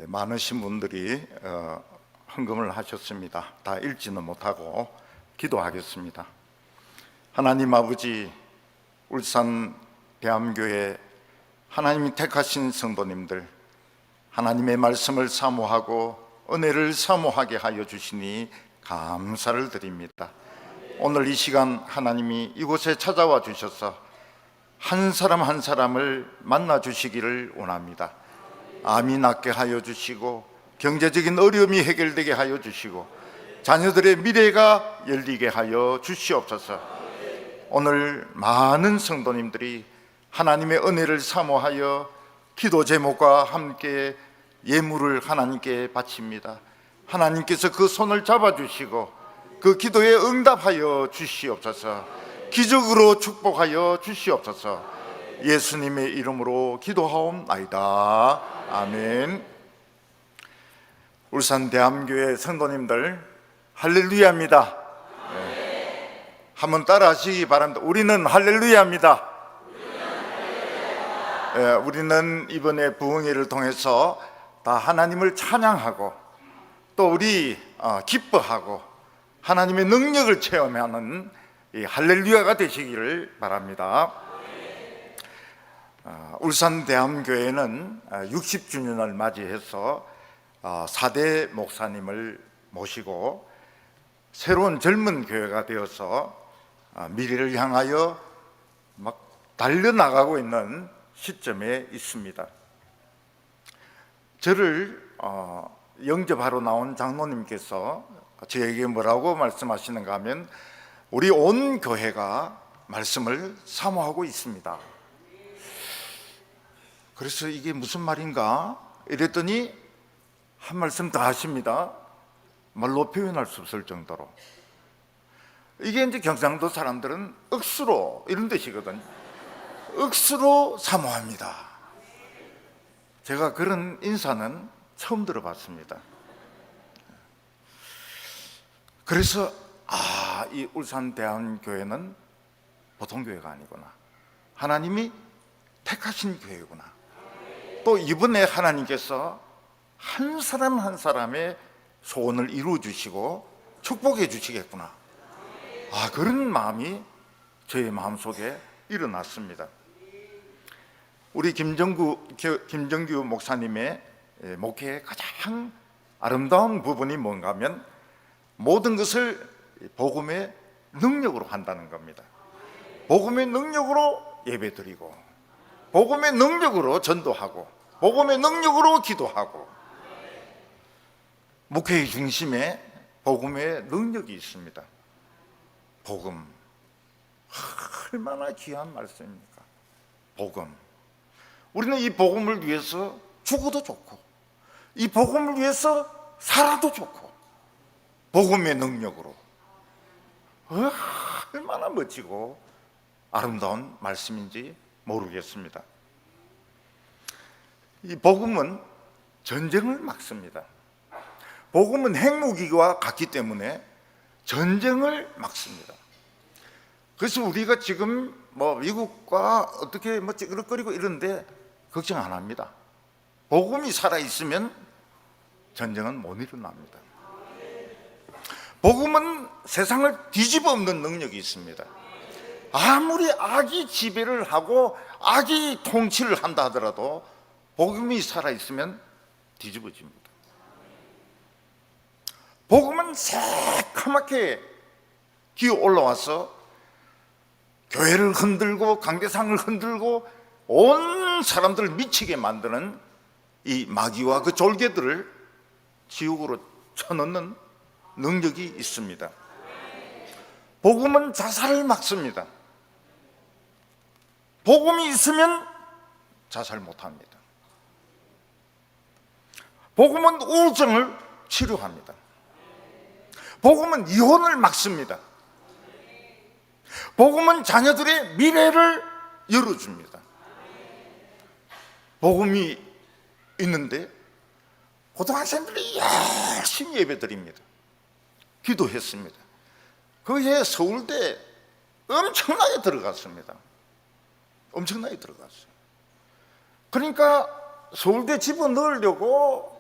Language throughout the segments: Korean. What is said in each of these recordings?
많으신 분들이 헌금을 하셨습니다. 다 읽지는 못하고 기도하겠습니다. 하나님 아버지, 울산 대암교회 하나님이 택하신 성도님들, 하나님의 말씀을 사모하고 은혜를 사모하게 하여 주시니 감사를 드립니다. 오늘 이 시간 하나님이 이곳에 찾아와 주셔서 한 사람 한 사람을 만나 주시기를 원합니다. 암이 낫게 하여 주시고, 경제적인 어려움이 해결되게 하여 주시고, 자녀들의 미래가 열리게 하여 주시옵소서. 오늘 많은 성도님들이 하나님의 은혜를 사모하여 기도 제목과 함께 예물을 하나님께 바칩니다. 하나님께서 그 손을 잡아주시고 그 기도에 응답하여 주시옵소서. 기적으로 축복하여 주시옵소서. 예수님의 이름으로 기도하옵나이다. 아멘. 울산 대암교회 성도님들 할렐루야입니다. 네. 한번 따라 하시기 바랍니다. 우리는 할렐루야입니다. 네, 우리는 이번에 부흥회를 통해서 다 하나님을 찬양하고 또 우리 기뻐하고 하나님의 능력을 체험하는 이 할렐루야가 되시기를 바랍니다. 울산 대암교회는 60주년을 맞이해서 4대 목사님을 모시고 새로운 젊은 교회가 되어서 미래를 향하여 막 달려나가고 있는 시점에 있습니다. 저를 영접하러 나온 장로님께서 저에게 뭐라고 말씀하시는가 하면, 우리 온 교회가 말씀을 사모하고 있습니다. 그래서 이게 무슨 말인가 이랬더니 한 말씀 더 하십니다. 말로 표현할 수 없을 정도로. 이게 이제 경상도 사람들은 억수로 이런 뜻이거든요. 억수로 사모합니다. 제가 그런 인사는 처음 들어봤습니다. 그래서 이 울산 대암교회는 보통 교회가 아니구나, 하나님이 택하신 교회구나, 또 이번에 하나님께서 한 사람 한 사람의 소원을 이루어 주시고 축복해 주시겠구나, 그런 마음이 저의 마음속에 일어났습니다. 우리 김정규 목사님의 목회의 가장 아름다운 부분이 뭔가 하면, 모든 것을 복음의 능력으로 한다는 겁니다. 복음의 능력으로 예배드리고, 복음의 능력으로 전도하고, 복음의 능력으로 기도하고, 목회의 중심에 복음의 능력이 있습니다. 복음, 얼마나 귀한 말씀입니까? 복음. 우리는 이 복음을 위해서 죽어도 좋고, 이 복음을 위해서 살아도 좋고, 복음의 능력으로. 얼마나 멋지고 아름다운 말씀인지 모르겠습니다. 이 복음은 전쟁을 막습니다. 복음은 핵무기와 같기 때문에 전쟁을 막습니다. 그래서 우리가 지금 미국과 어떻게 찌그러거리고 이런데 걱정 안 합니다. 복음이 살아있으면 전쟁은 못 일어납니다. 복음은 세상을 뒤집어 엎는 능력이 있습니다. 아무리 악이 지배를 하고 악이 통치를 한다 하더라도 복음이 살아있으면 뒤집어집니다. 복음은 새카맣게 기어 올라와서 교회를 흔들고 강대상을 흔들고 온 사람들을 미치게 만드는 이 마귀와 그 졸개들을 지옥으로 쳐넣는 능력이 있습니다. 복음은 자살을 막습니다. 복음이 있으면 자살 못합니다. 복음은 우울증을 치료합니다. 복음은 이혼을 막습니다. 복음은 자녀들의 미래를 열어줍니다. 복음이 있는데 고등학생들이 열심히 예배드립니다. 기도했습니다. 그 해 서울대 엄청나게 들어갔습니다. 엄청나게 들어갔어요. 그러니까 서울대 집어넣으려고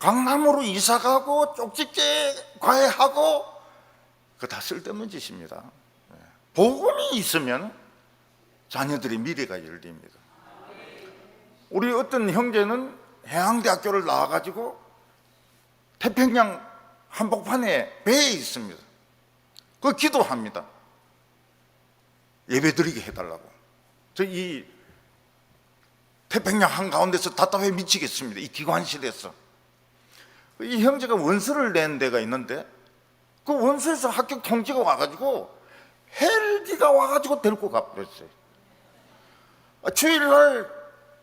강남으로 이사 가고 쪽집게 과외하고 그거 다 쓸데없는 짓입니다. 복음이 있으면 자녀들의 미래가 열립니다. 우리 어떤 형제는 해양대학교를 나와가지고 태평양 한복판에 배에 있습니다. 그 기도합니다. 예배드리게 해달라고. 저 이 태평양 한가운데서 답답해 미치겠습니다. 이 기관실에서. 이 형제가 원서를 낸 데가 있는데 그 원서에서 합격 통지가 와가지고 헬기가 와가지고 데리고 가버렸어요. 주일날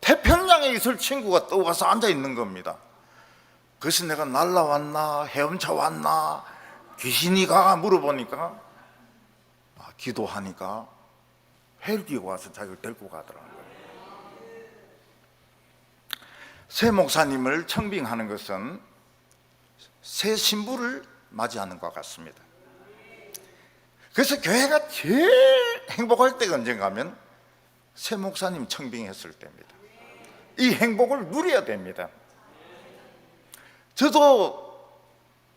태평양에 있을 친구가 떠가서 앉아있는 겁니다. 그래서 내가 날라왔나 헤엄쳐 왔나 귀신이가 물어보니까 기도하니까 헬기가 와서 자기를 데리고 가더라고요. 새 목사님을 청빙하는 것은 새 신부를 맞이하는 것 같습니다. 그래서 교회가 제일 행복할 때가 언젠가 하면 새 목사님 청빙했을 때입니다. 이 행복을 누려야 됩니다. 저도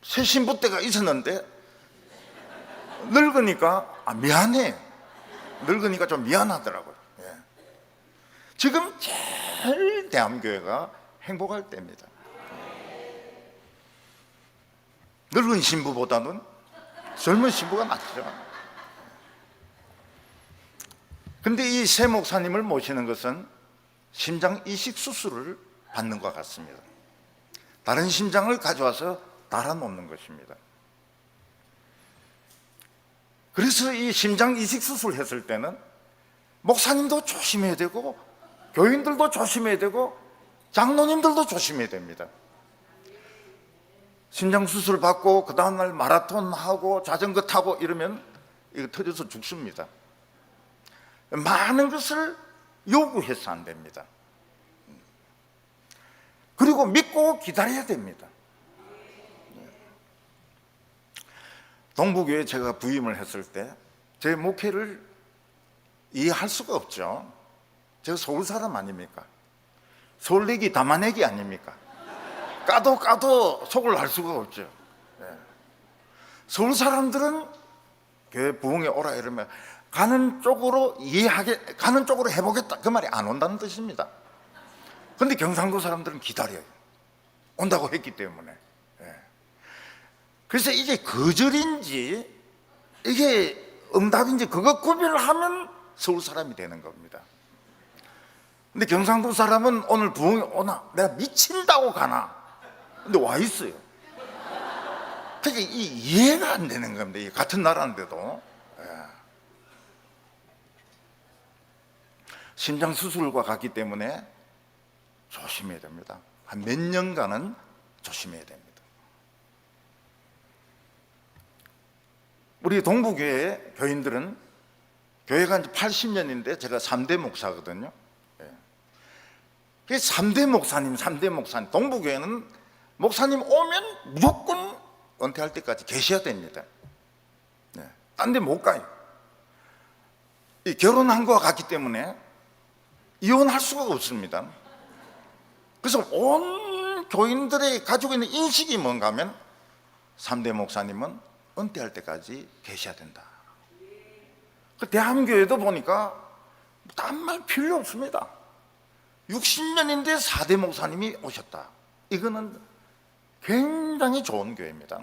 새 신부 때가 있었는데 늙으니까 미안해. 늙으니까 좀 미안하더라고요. 지금 제일 대한교회가 행복할 때입니다. 늙은 신부보다는 젊은 신부가 낫죠. 근데 이 새 목사님을 모시는 것은 심장 이식 수술을 받는 것 같습니다. 다른 심장을 가져와서 달아놓는 것입니다. 그래서 이 심장 이식 수술을 했을 때는 목사님도 조심해야 되고 교인들도 조심해야 되고 장로님들도 조심해야 됩니다. 심장 수술 받고 그 다음날 마라톤 하고 자전거 타고 이러면 이거 터져서 죽습니다. 많은 것을 요구해서 안 됩니다. 그리고 믿고 기다려야 됩니다. 동부교회 제가 부임을 했을 때 제 목회를 이해할 수가 없죠. 제가 서울 사람 아닙니까? 서울 얘기 담아내기 아닙니까? 까도 속을 알 수가 없죠. 서울 사람들은 교회 부흥에 오라 이러면 가는 쪽으로 가는 쪽으로 해보겠다 그 말이 안 온다는 뜻입니다. 그런데 경상도 사람들은 기다려요. 온다고 했기 때문에. 그래서 이게 거절인지 이게 응답인지 그거 구별을 하면 서울 사람이 되는 겁니다. 근데 경상도 사람은 오늘 부흥이 오나 내가 미친다고 가나 근데 와 있어요. 그러니까 이해가 안 되는 겁니다. 같은 나라인데도. 심장 수술과 같기 때문에 조심해야 됩니다. 한 몇 년간은 조심해야 됩니다. 우리 동부교회 교인들은 교회가 이제 80년인데 제가 3대 목사거든요. 그 3대 목사님 동부교회는 목사님 오면 무조건 은퇴할 때까지 계셔야 됩니다. 딴 데 못 가요. 이 결혼한 거와 같기 때문에 이혼할 수가 없습니다. 그래서 온 교인들이 가지고 있는 인식이 뭔가 하면 3대 목사님은 은퇴할 때까지 계셔야 된다. 그 대한교회도 보니까 딴 말 필요 없습니다. 60년인데 4대 목사님이 오셨다. 이거는 굉장히 좋은 교회입니다.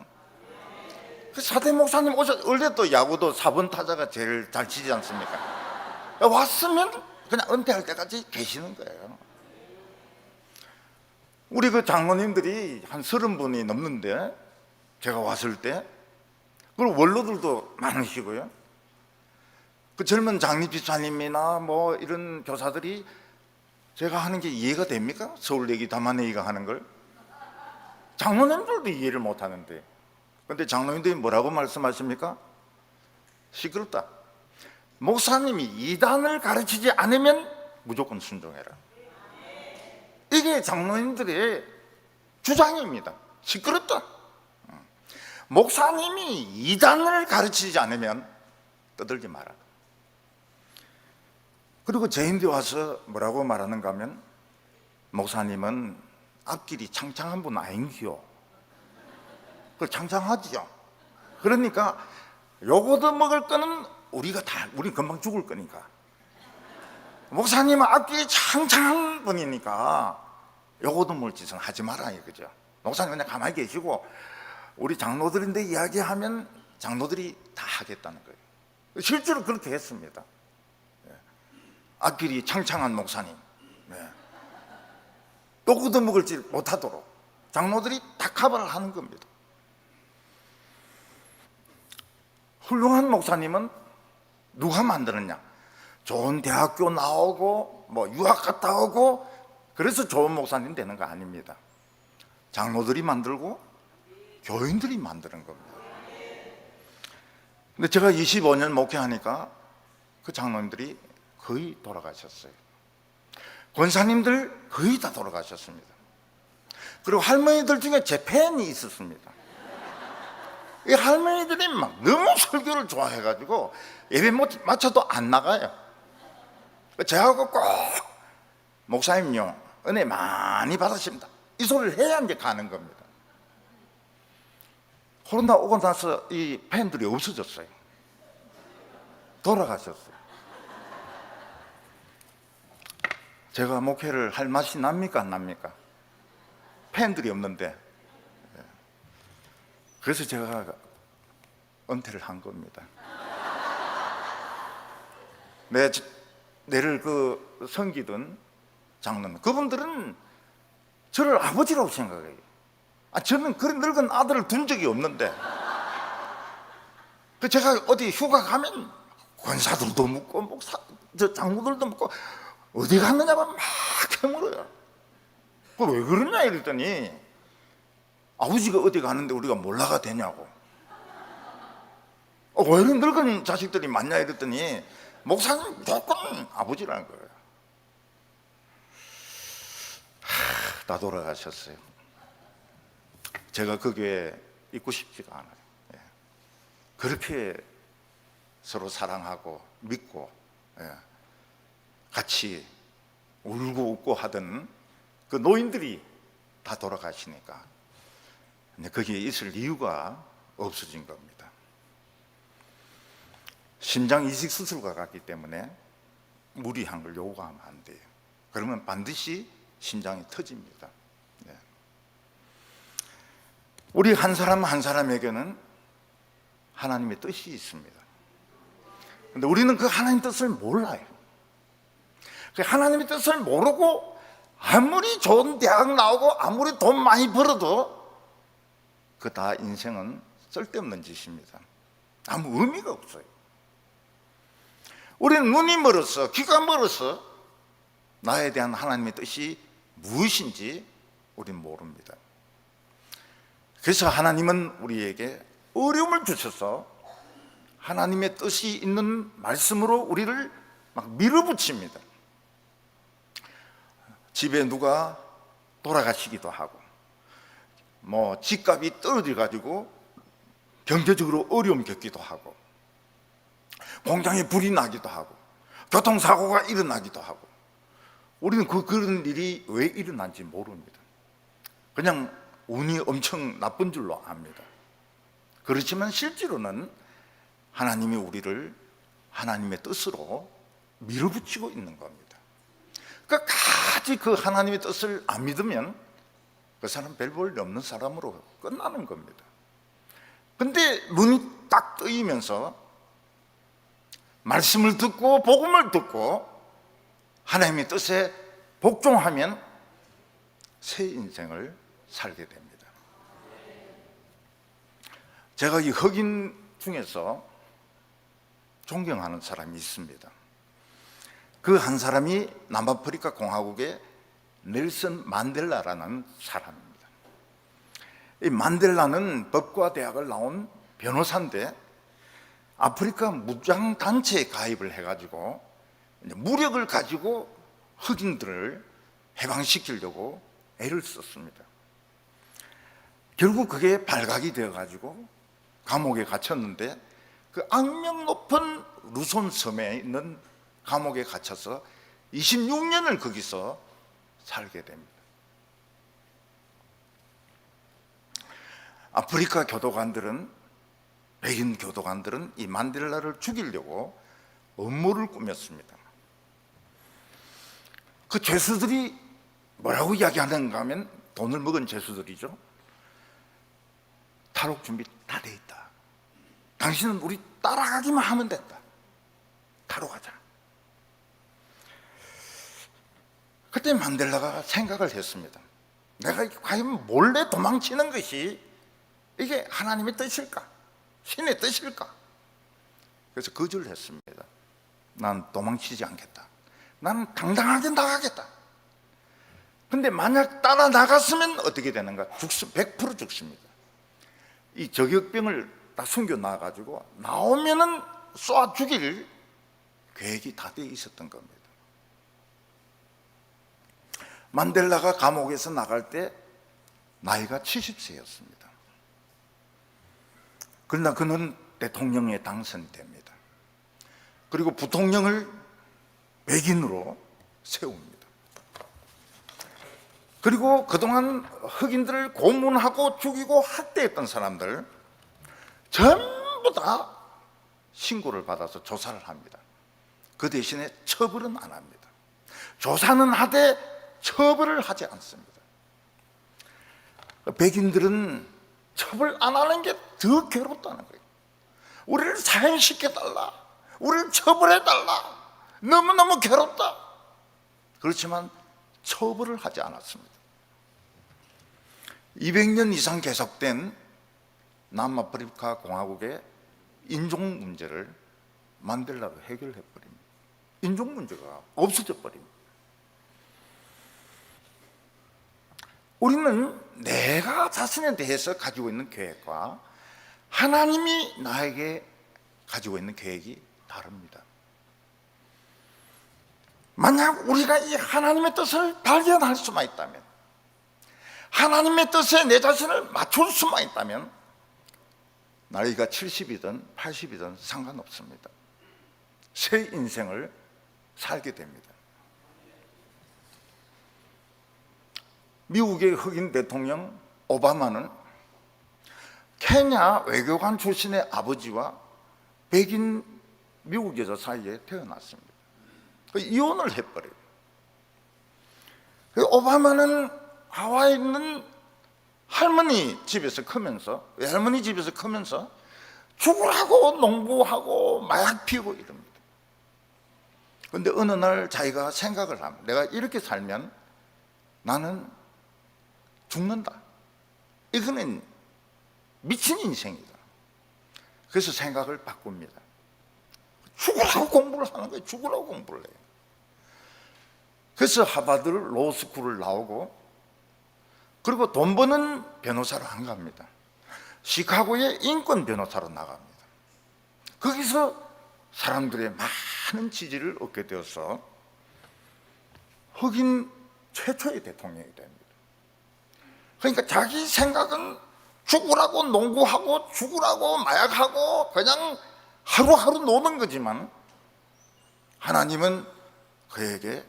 그 4대 목사님 원래 또 야구도 4번 타자가 제일 잘 치지 않습니까? 왔으면 그냥 은퇴할 때까지 계시는 거예요. 우리 그 장로님들이 한 30분이 넘는데 제가 왔을 때 그리고 원로들도 많으시고요. 그 젊은 장립집사님이나 뭐 이런 교사들이 제가 하는 게 이해가 됩니까? 서울 얘기 담아내기가 하는 걸 장로님들도 이해를 못 하는데 근데 장로님들이 뭐라고 말씀하십니까? 시끄럽다. 목사님이 이단을 가르치지 않으면 무조건 순종해라. 이게 장로님들의 주장입니다. 시끄럽다. 목사님이 이단을 가르치지 않으면 떠들지 마라. 그리고 저인데 와서 뭐라고 말하는가 하면 목사님은 앞길이 창창한 분 아닌기요? 그 창창하지요. 그러니까 요거도 먹을 거는 우리 금방 죽을 거니까. 목사님은 앞길이 창창한 분이니까 요거도 먹을 짓은 하지 마라 이거죠. 목사님 그냥 가만히 계시고 우리 장로들인데 이야기하면 장로들이 다 하겠다는 거예요. 실제로 그렇게 했습니다. 앞길이 창창한 목사님, 요거도 먹을 짓 못하도록 장로들이 다 커버를 하는 겁니다. 훌륭한 목사님은 누가 만드느냐? 좋은 대학교 나오고 뭐 유학 갔다 오고 그래서 좋은 목사님 되는 거 아닙니다. 장로들이 만들고 교인들이 만드는 겁니다. 근데 제가 25년 목회하니까 그 장로님들이 거의 돌아가셨어요. 권사님들 거의 다 돌아가셨습니다. 그리고 할머니들 중에 제 팬이 있었습니다. 이 할머니들이 막 너무 설교를 좋아해가지고 예배 마쳐도 안 나가요. 저하고 꼭 목사님요 은혜 많이 받으십니다 이 소리를 해야 이제 가는 겁니다. 코로나 오고 나서 이 팬들이 없어졌어요. 돌아가셨어요. 제가 목회를 할 맛이 납니까 안 납니까? 팬들이 없는데. 그래서 제가 은퇴를 한 겁니다. 내를 섬기던 장로님, 그분들은 저를 아버지라고 생각해요. 저는 그런 늙은 아들을 둔 적이 없는데, 제가 어디 휴가 가면 권사들도 묻고 장로들도 묻고 어디 갔느냐고 막 캐물어요. 왜 그러냐 이랬더니 아버지가 어디 가는데 우리가 몰라가 되냐고. 왜 이런 늙은 자식들이 많냐 이랬더니 목사님 무조건 아버지라는 거예요. 다 돌아가셨어요. 제가 그 교회에 있고 싶지가 않아요. 그렇게 서로 사랑하고 믿고 같이 울고 웃고 하던 그 노인들이 다 돌아가시니까 거기에 있을 이유가 없어진 겁니다. 심장 이식 수술과 같기 때문에 무리한 걸 요구하면 안 돼요. 그러면 반드시 심장이 터집니다. 우리 한 사람 한 사람에게는 하나님의 뜻이 있습니다. 그런데 우리는 그 하나님 뜻을 몰라요. 그 하나님의 뜻을 모르고 아무리 좋은 대학 나오고 아무리 돈 많이 벌어도 그 다 인생은 쓸데없는 짓입니다. 아무 의미가 없어요. 우리는 눈이 멀어서 귀가 멀어서 나에 대한 하나님의 뜻이 무엇인지 우리는 모릅니다. 그래서 하나님은 우리에게 어려움을 주셔서 하나님의 뜻이 있는 말씀으로 우리를 막 밀어붙입니다. 집에 누가 돌아가시기도 하고 뭐 집값이 떨어져 가지고 경제적으로 어려움 겪기도 하고 공장에 불이 나기도 하고 교통사고가 일어나기도 하고 우리는 그런 일이 왜 일어난지 모릅니다. 그냥 운이 엄청 나쁜 줄로 압니다. 그렇지만 실제로는 하나님이 우리를 하나님의 뜻으로 밀어붙이고 있는 겁니다. 끝까지 그 하나님의 뜻을 안 믿으면 그 사람 별 볼 일 없는 사람으로 끝나는 겁니다. 근데 눈이 딱 뜨이면서 말씀을 듣고 복음을 듣고 하나님의 뜻에 복종하면 새 인생을 살게 됩니다. 제가 이 흑인 중에서 존경하는 사람이 있습니다. 그 한 사람이 남아프리카 공화국의 넬슨 만델라라는 사람입니다. 이 만델라는 법과 대학을 나온 변호사인데 아프리카 무장단체에 가입을 해가지고 무력을 가지고 흑인들을 해방시키려고 애를 썼습니다. 결국 그게 발각이 되어가지고 감옥에 갇혔는데 그 악명 높은 루손 섬에 있는 감옥에 갇혀서 26년을 거기서 살게 됩니다. 아프리카 교도관들은, 백인 교도관들은 이 만델라를 죽이려고 음모를 꾸몄습니다. 그 죄수들이 뭐라고 이야기하는가 하면, 돈을 먹은 죄수들이죠. 탈옥 준비 다 돼 있다. 당신은 우리 따라가기만 하면 된다. 탈옥하자. 그때 만델라가 생각을 했습니다. 내가 과연 몰래 도망치는 것이 이게 하나님의 뜻일까? 신의 뜻일까? 그래서 거절을 했습니다. 난 도망치지 않겠다. 나는 당당하게 나가겠다. 근데 만약 따라 나갔으면 어떻게 되는가? 100% 죽습니다. 이 저격병을 다 숨겨 놔가지고 나오면은 쏴 죽일 계획이 다 되어 있었던 겁니다. 만델라가 감옥에서 나갈 때 나이가 70세였습니다. 그러나 그는 대통령에 당선됩니다. 그리고 부통령을 백인으로 세웁니다. 그리고 그동안 흑인들을 고문하고 죽이고 학대했던 사람들 전부 다 신고를 받아서 조사를 합니다. 그 대신에 처벌은 안 합니다. 조사는 하되 처벌을 하지 않습니다. 백인들은 처벌 안 하는 게 더 괴롭다는 거예요. 우리를 사형시켜달라, 우리를 처벌해달라, 너무너무 괴롭다. 그렇지만 처벌을 하지 않았습니다. 200년 이상 계속된 남아프리카 공화국의 인종 문제를 만델라가 해결해버립니다. 인종 문제가 없어져 버립니다. 우리는 내가 자신에 대해서 가지고 있는 계획과 하나님이 나에게 가지고 있는 계획이 다릅니다. 만약 우리가 이 하나님의 뜻을 발견할 수만 있다면, 하나님의 뜻에 내 자신을 맞출 수만 있다면 나이가 70이든 80이든 상관없습니다. 새 인생을 살게 됩니다. 미국의 흑인 대통령 오바마는 케냐 외교관 출신의 아버지와 백인 미국 여자 사이에 태어났습니다. 이혼을 해버려요. 오바마는 하와이에 있는 할머니 집에서 크면서, 외할머니 집에서 크면서 죽으라고 농구하고 마약 피우고 이럽니다. 그런데 어느 날 자기가 생각을 합니다. 내가 이렇게 살면 나는 죽는다. 이거는 미친 인생이다. 그래서 생각을 바꿉니다. 죽으라고 공부를 하는 거예요. 죽으라고 공부를 해요. 그래서 하버드 로스쿨을 나오고, 그리고 돈 버는 변호사로 안 갑니다. 시카고의 인권 변호사로 나갑니다. 거기서 사람들의 많은 지지를 얻게 되어서 흑인 최초의 대통령이 됩니다. 그러니까 자기 생각은 죽으라고 농구하고 죽으라고 마약하고 그냥 하루하루 노는 거지만, 하나님은 그에게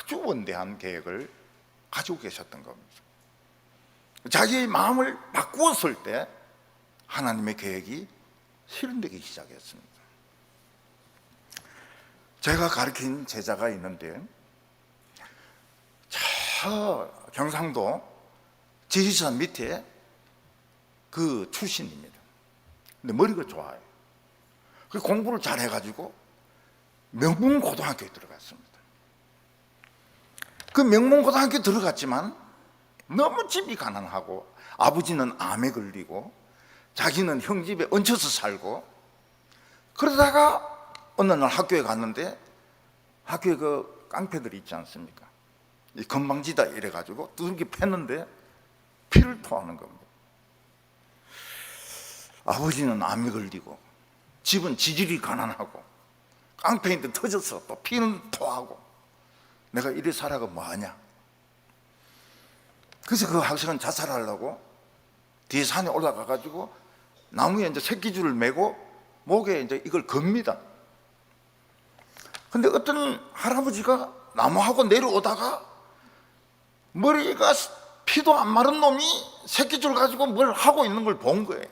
아주 원대한 계획을 가지고 계셨던 겁니다. 자기의 마음을 바꾸었을 때 하나님의 계획이 실현되기 시작했습니다. 제가 가르친 제자가 있는데, 저 경상도 지리산 밑에 그 출신입니다. 근데 머리가 좋아요. 그 공부를 잘 해가지고 명문고등학교에 들어갔습니다. 그 명문고등학교에 들어갔지만 너무 집이 가난하고, 아버지는 암에 걸리고 자기는 형 집에 얹혀서 살고, 그러다가 어느 날 학교에 갔는데, 학교에 그 깡패들이 있지 않습니까? 이 건방지다 이래가지고 두들겨 팼는데 피를 토하는 겁니다. 아버지는 암에 걸리고 집은 지질이 가난하고 깡패인데 터져서 또 피는 토하고, 내가 이래 살아가 뭐하냐. 그래서 그 학생은 자살하려고 뒤에 산에 올라가가지고 나무에 이제 새끼줄을 메고 목에 이제 이걸 겁니다. 근데 어떤 할아버지가 나무하고 내려오다가 머리가 피도 안 마른 놈이 새끼줄 가지고 뭘 하고 있는 걸 본 거예요.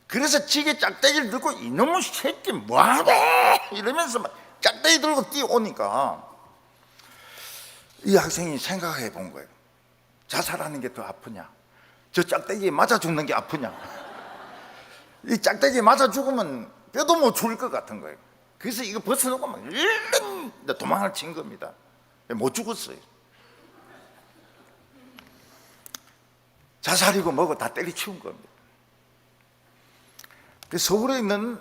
그래서 지게 짝대기를 들고 이놈의 새끼 뭐하래 이러면서 막 짝대기 들고 뛰어오니까 이 학생이 생각해 본 거예요. 자살하는 게 더 아프냐, 저 짝대기에 맞아 죽는 게 아프냐. 이 짝대기에 맞아 죽으면 뼈도 못 죽을 것 같은 거예요. 그래서 이거 벗어놓고 막 얼른 도망을 친 겁니다. 못 죽었어요. 자살이고 뭐고 다 때리치운 겁니다. 서울에 있는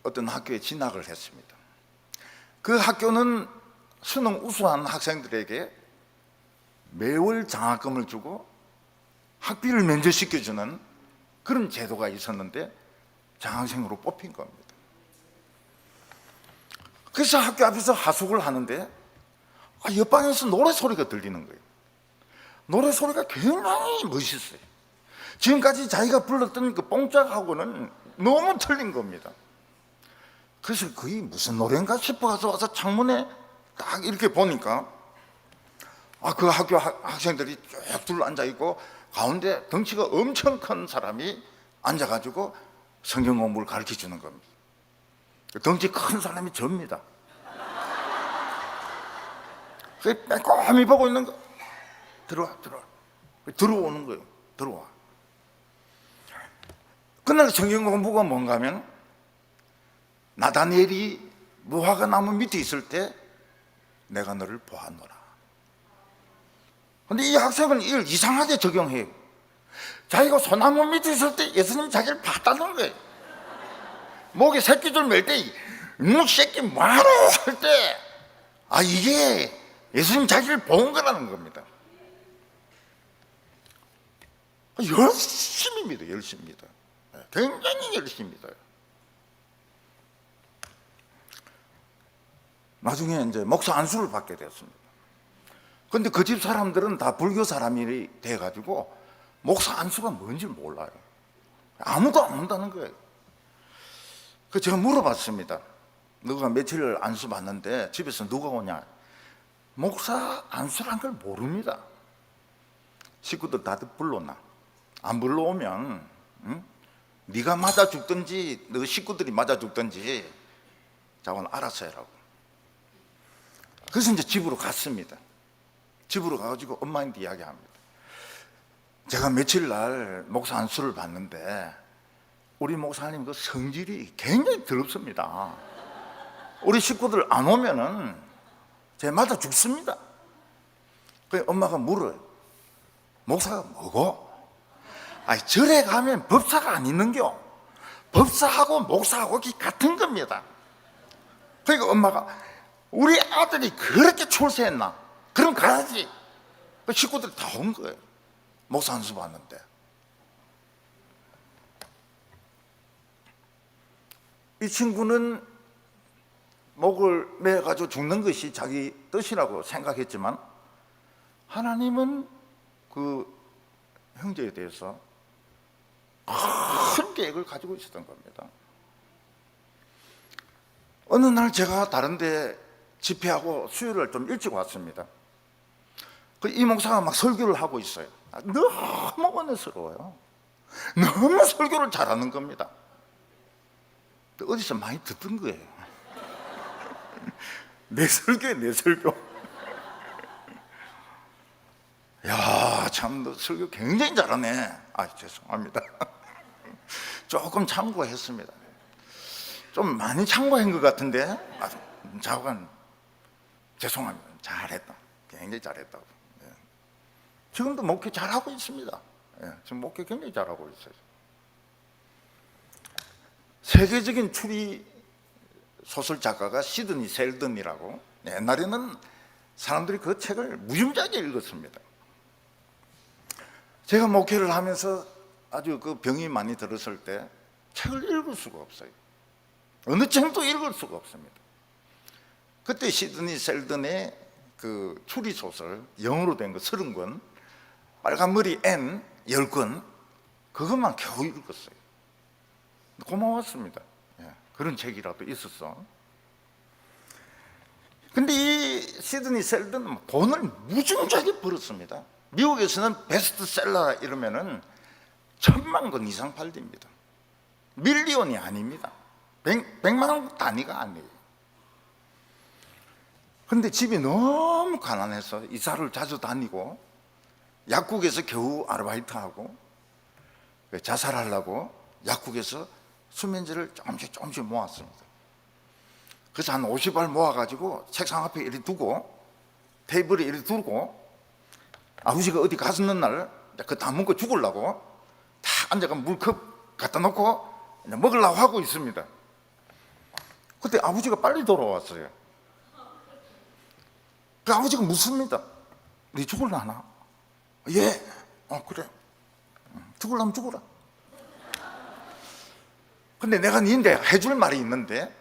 어떤 학교에 진학을 했습니다. 그 학교는 수능 우수한 학생들에게 매월 장학금을 주고 학비를 면제시켜주는 그런 제도가 있었는데 장학생으로 뽑힌 겁니다. 그래서 학교 앞에서 하숙을 하는데 옆방에서 노래 소리가 들리는 거예요. 노래 소리가 굉장히 멋있어요. 지금까지 자기가 불렀던 그 뽕짝하고는 너무 틀린 겁니다. 그래서 그게 무슨 노래인가 싶어서 와서 창문에 딱 이렇게 보니까 그 학교 학생들이 쭉 둘러앉아 있고 가운데 덩치가 엄청 큰 사람이 앉아가지고 성경 공부를 가르쳐 주는 겁니다. 덩치 큰 사람이 접니다. 그 빼꼼히 보고 있는 거. 들어오는 거예요. 들어와. 그날 성경 공부가 뭔가 하면 나다니엘이 무화과 나무 밑에 있을 때 내가 너를 보았노라. 근데 이 학생은 이걸 이상하게 적용해요. 자기가 소나무 밑에 있을 때 예수님 자기를 봤다는 거예요. 목에 새끼줄 맬 때 이놈 새끼 뭐하러 할 때 이게 예수님 자기를 본 거라는 겁니다. 열심히 믿어요. 열심히 믿어요. 굉장히 열심히 믿어요. 나중에 이제 목사 안수를 받게 되었습니다. 근데 그 집 사람들은 다 불교 사람이 돼가지고 목사 안수가 뭔지 몰라요. 아무도 안 온다는 거예요. 그래서 제가 물어봤습니다. 너가 며칠 안수 받는데 집에서 누가 오냐? 목사 안수란 걸 모릅니다. 식구들 다들 불러놔. 안 불러오면 네가 맞아 죽든지 너 식구들이 맞아 죽든지 자고는 알아서 해라고. 그래서 이제 집으로 갔습니다. 집으로 가가지고 엄마한테 이야기합니다. 제가 며칠 날 목사 안수를 받는데 우리 목사님 그 성질이 굉장히 더럽습니다. 우리 식구들 안 오면은 제 맞아 죽습니다. 그래서 엄마가 물어요. 목사가 뭐고? 절에 가면 법사가 안 있는겨. 법사하고 목사하고 같은 겁니다. 그러니까 엄마가 우리 아들이 그렇게 출세했나? 그럼 가야지. 식구들 다 온 거예요. 목사 안수 받는데. 이 친구는 목을 매가지고 죽는 것이 자기 뜻이라고 생각했지만 하나님은 그 형제에 대해서 큰 계획을 가지고 있었던 겁니다. 어느 날 제가 다른 데 집회하고 수요일을 좀 일찍 왔습니다. 이 목사가 막 설교를 하고 있어요. 너무 은혜스러워요. 너무 설교를 잘하는 겁니다. 어디서 많이 듣던 거예요. 내 설교에 내 설교. 야, 참 너 설교 굉장히 잘하네. 죄송합니다. 조금 참고했습니다. 좀 많이 참고한 것 같은데 자관 죄송합니다. 잘했다. 굉장히 잘했다고. 지금도 목회 잘하고 있습니다. 지금 목회 굉장히 잘하고 있어요. 세계적인 추리 소설 작가가 시드니 셀든이라고, 옛날에는 사람들이 그 책을 무지무지하게 읽었습니다. 제가 목회를 하면서 아주 그 병이 많이 들었을 때 책을 읽을 수가 없어요. 어느 책도 읽을 수가 없습니다. 그때 시드니 셀든의 그 추리 소설 영어로 된 거 30권, 빨간머리 앤 10권, 그것만 겨우 읽었어요. 고마웠습니다. 그런 책이라도 있었어. 근데 이 시드니 셀든은 돈을 무지무지하게 벌었습니다. 미국에서는 베스트셀러 이러면은 1,000만 권 이상 팔립니다. 밀리언이 아닙니다. 100만 원 단위가 아니에요. 그런데 집이 너무 가난해서 이사를 자주 다니고 약국에서 겨우 아르바이트하고 자살하려고 약국에서 수면제를 조금씩 모았습니다. 그래서 한 50알 모아가지고 책상 앞에 이렇게 두고 테이블에 이렇게 두고 아버지가 어디 갔는 날 그 다 먹고 죽으려고 딱 앉아가 물컵 갖다 놓고 먹으려고 하고 있습니다. 그때 아버지가 빨리 돌아왔어요. 그 아버지가 묻습니다. 네 죽을라나? 예. 그래. 죽을라면 죽어라. 근데 내가 니한테 해줄 말이 있는데,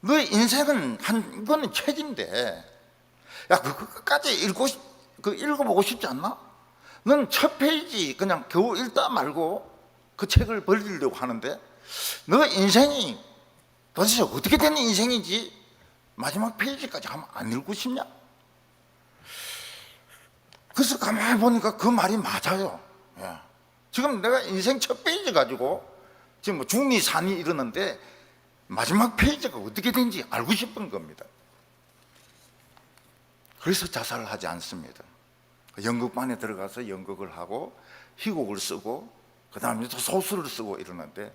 너의 인생은 이거는 책인데, 야, 그거 끝까지 읽어보고 싶지 않나? 넌 첫 페이지 그냥 겨우 읽다 말고 그 책을 벌리려고 하는데, 너 인생이 도대체 어떻게 된 인생인지 마지막 페이지까지 하면 안 읽고 싶냐? 그래서 가만히 보니까 그 말이 맞아요. 예. 지금 내가 인생 첫 페이지 가지고 지금 뭐 중리 산이 이러는데 마지막 페이지가 어떻게 된지 알고 싶은 겁니다. 그래서 자살을 하지 않습니다. 연극반에 들어가서 연극을 하고 희곡을 쓰고 그 다음에 또 소설을 쓰고 이러는데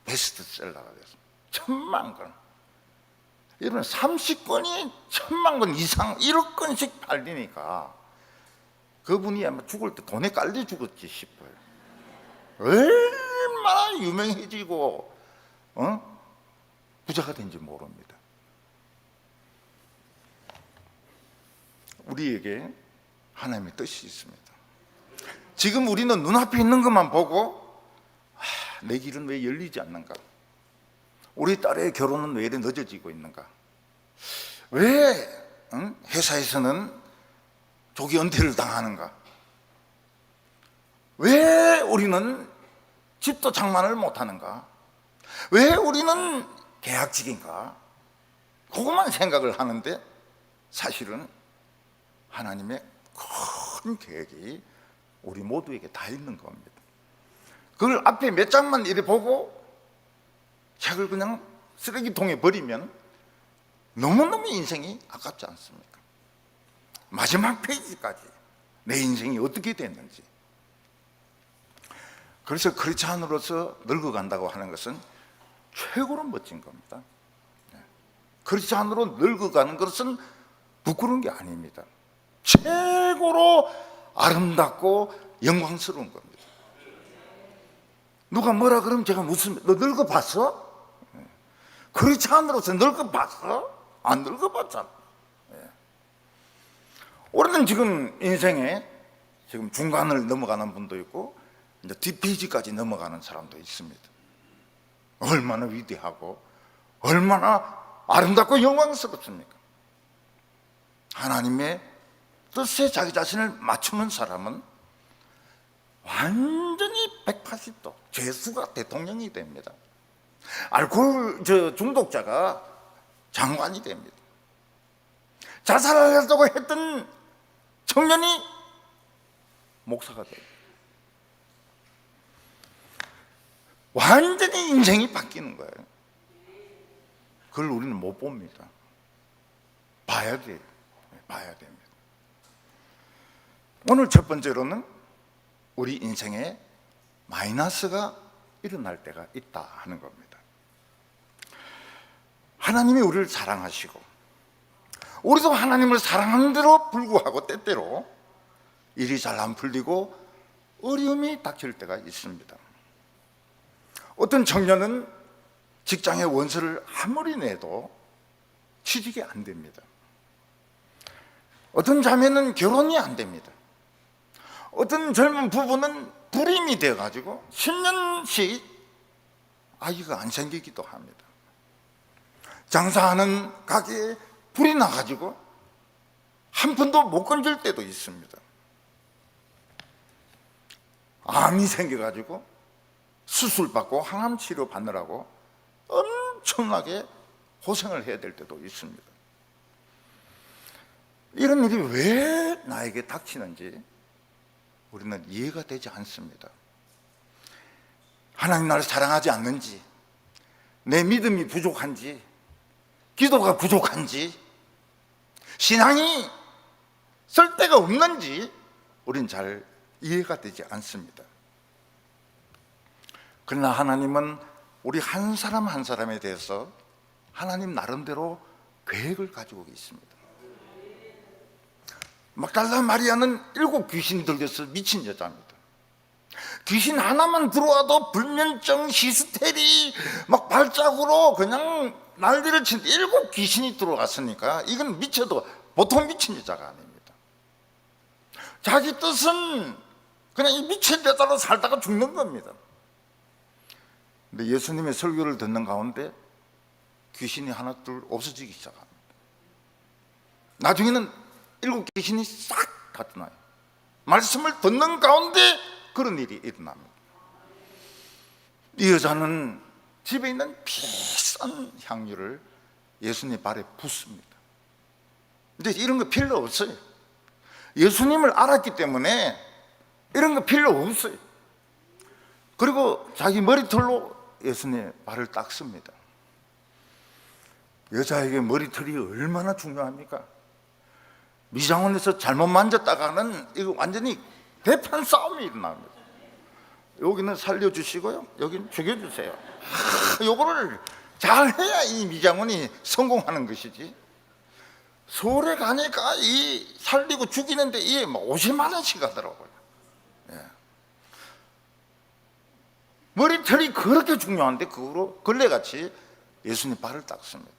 베스트셀러가 됐습니다. 1,000만 권. 이러면 30권이 1,000만 권 이상 1억 권씩 팔리니까 그분이 아마 죽을 때 돈에 깔려 죽었지 싶어요. 얼마나 유명해지고 부자가 된지 모릅니다. 우리에게 하나님의 뜻이 있습니다. 지금 우리는 눈앞에 있는 것만 보고 내 길은 왜 열리지 않는가? 우리 딸의 결혼은 왜 이렇게 늦어지고 있는가? 왜 회사에서는 조기 은퇴를 당하는가? 왜 우리는 집도 장만을 못하는가? 왜 우리는 계약직인가? 그것만 생각을 하는데 사실은 하나님의 큰 계획이 우리 모두에게 다 있는 겁니다. 그걸 앞에 몇 장만 이렇게 보고 책을 그냥 쓰레기통에 버리면 너무너무 인생이 아깝지 않습니까? 마지막 페이지까지 내 인생이 어떻게 됐는지. 그래서 크리스찬으로서 늙어간다고 하는 것은 최고로 멋진 겁니다. 크리스찬으로 늙어가는 것은 부끄러운 게 아닙니다. 최고로 아름답고 영광스러운 겁니다. 누가 뭐라 그러면 제가 묻습니다. 너 늙어봤어? 크리스찬으로서 늙어봤어? 안 늙어봤잖아. 우리는 지금 인생에 지금 중간을 넘어가는 분도 있고 이제 뒷페이지까지 넘어가는 사람도 있습니다. 얼마나 위대하고 얼마나 아름답고 영광스럽습니까? 하나님의 뜻에 자기 자신을 맞추는 사람은 완전히 180도 죄수가 대통령이 됩니다. 알코올 중독자가 장관이 됩니다. 자살하려고 했던 청년이 목사가 됩니다. 완전히 인생이 바뀌는 거예요. 그걸 우리는 못 봅니다. 봐야 돼요. 봐야 됩니다. 오늘 첫 번째로는 우리 인생에 마이너스가 일어날 때가 있다 하는 겁니다. 하나님이 우리를 사랑하시고 우리도 하나님을 사랑하는 대로 불구하고 때때로 일이 잘 안 풀리고 어려움이 닥칠 때가 있습니다. 어떤 청년은 직장에 원서를 아무리 내도 취직이 안 됩니다. 어떤 자매는 결혼이 안 됩니다. 어떤 젊은 부부는 불임이 되어가지고 10년씩 아이가 안 생기기도 합니다. 장사하는 가게에 불이 나가지고 한 푼도 못 건질 때도 있습니다. 암이 생겨가지고 수술받고 항암 치료 받느라고 엄청나게 고생을 해야 될 때도 있습니다. 이런 일이 왜 나에게 닥치는지 우리는 이해가 되지 않습니다. 하나님 나를 사랑하지 않는지, 내 믿음이 부족한지, 기도가 부족한지, 신앙이 쓸데가 없는지 우린 잘 이해가 되지 않습니다. 그러나 하나님은 우리 한 사람 한 사람에 대해서 하나님 나름대로 계획을 가지고 있습니다. 막달라 마리아는 7 귀신이 들려서 미친 여자입니다. 귀신 하나만 들어와도 불면증, 히스테리, 막 발작으로 그냥 난리를 치는데 7 귀신이 들어왔으니까 이건 미쳐도 보통 미친 여자가 아닙니다. 자기 뜻은 그냥 이 미친 여자로 살다가 죽는 겁니다. 근데 예수님의 설교를 듣는 가운데 귀신이 하나 둘 없어지기 시작합니다. 나중에는 7 귀신이 싹 다 떠나요. 말씀을 듣는 가운데 그런 일이 일어납니다. 이 여자는 집에 있는 비싼 향유를 예수님 발에 붓습니다. 근데 이런 거 필요 없어요. 예수님을 알았기 때문에 이런 거 필요 없어요. 그리고 자기 머리털로 예수님의 발을 닦습니다. 여자에게 머리털이 얼마나 중요합니까? 미장원에서 잘못 만졌다가는 이거 완전히 대판 싸움이 일어납니다. 여기는 살려주시고요, 여기는 죽여주세요. 요거를 잘해야 이 미장원이 성공하는 것이지. 서울에 가니까 이 살리고 죽이는데 이게 50만 원씩 하더라고요. 예. 머리털이 그렇게 중요한데 그거로 걸레같이 예수님 발을 닦습니다.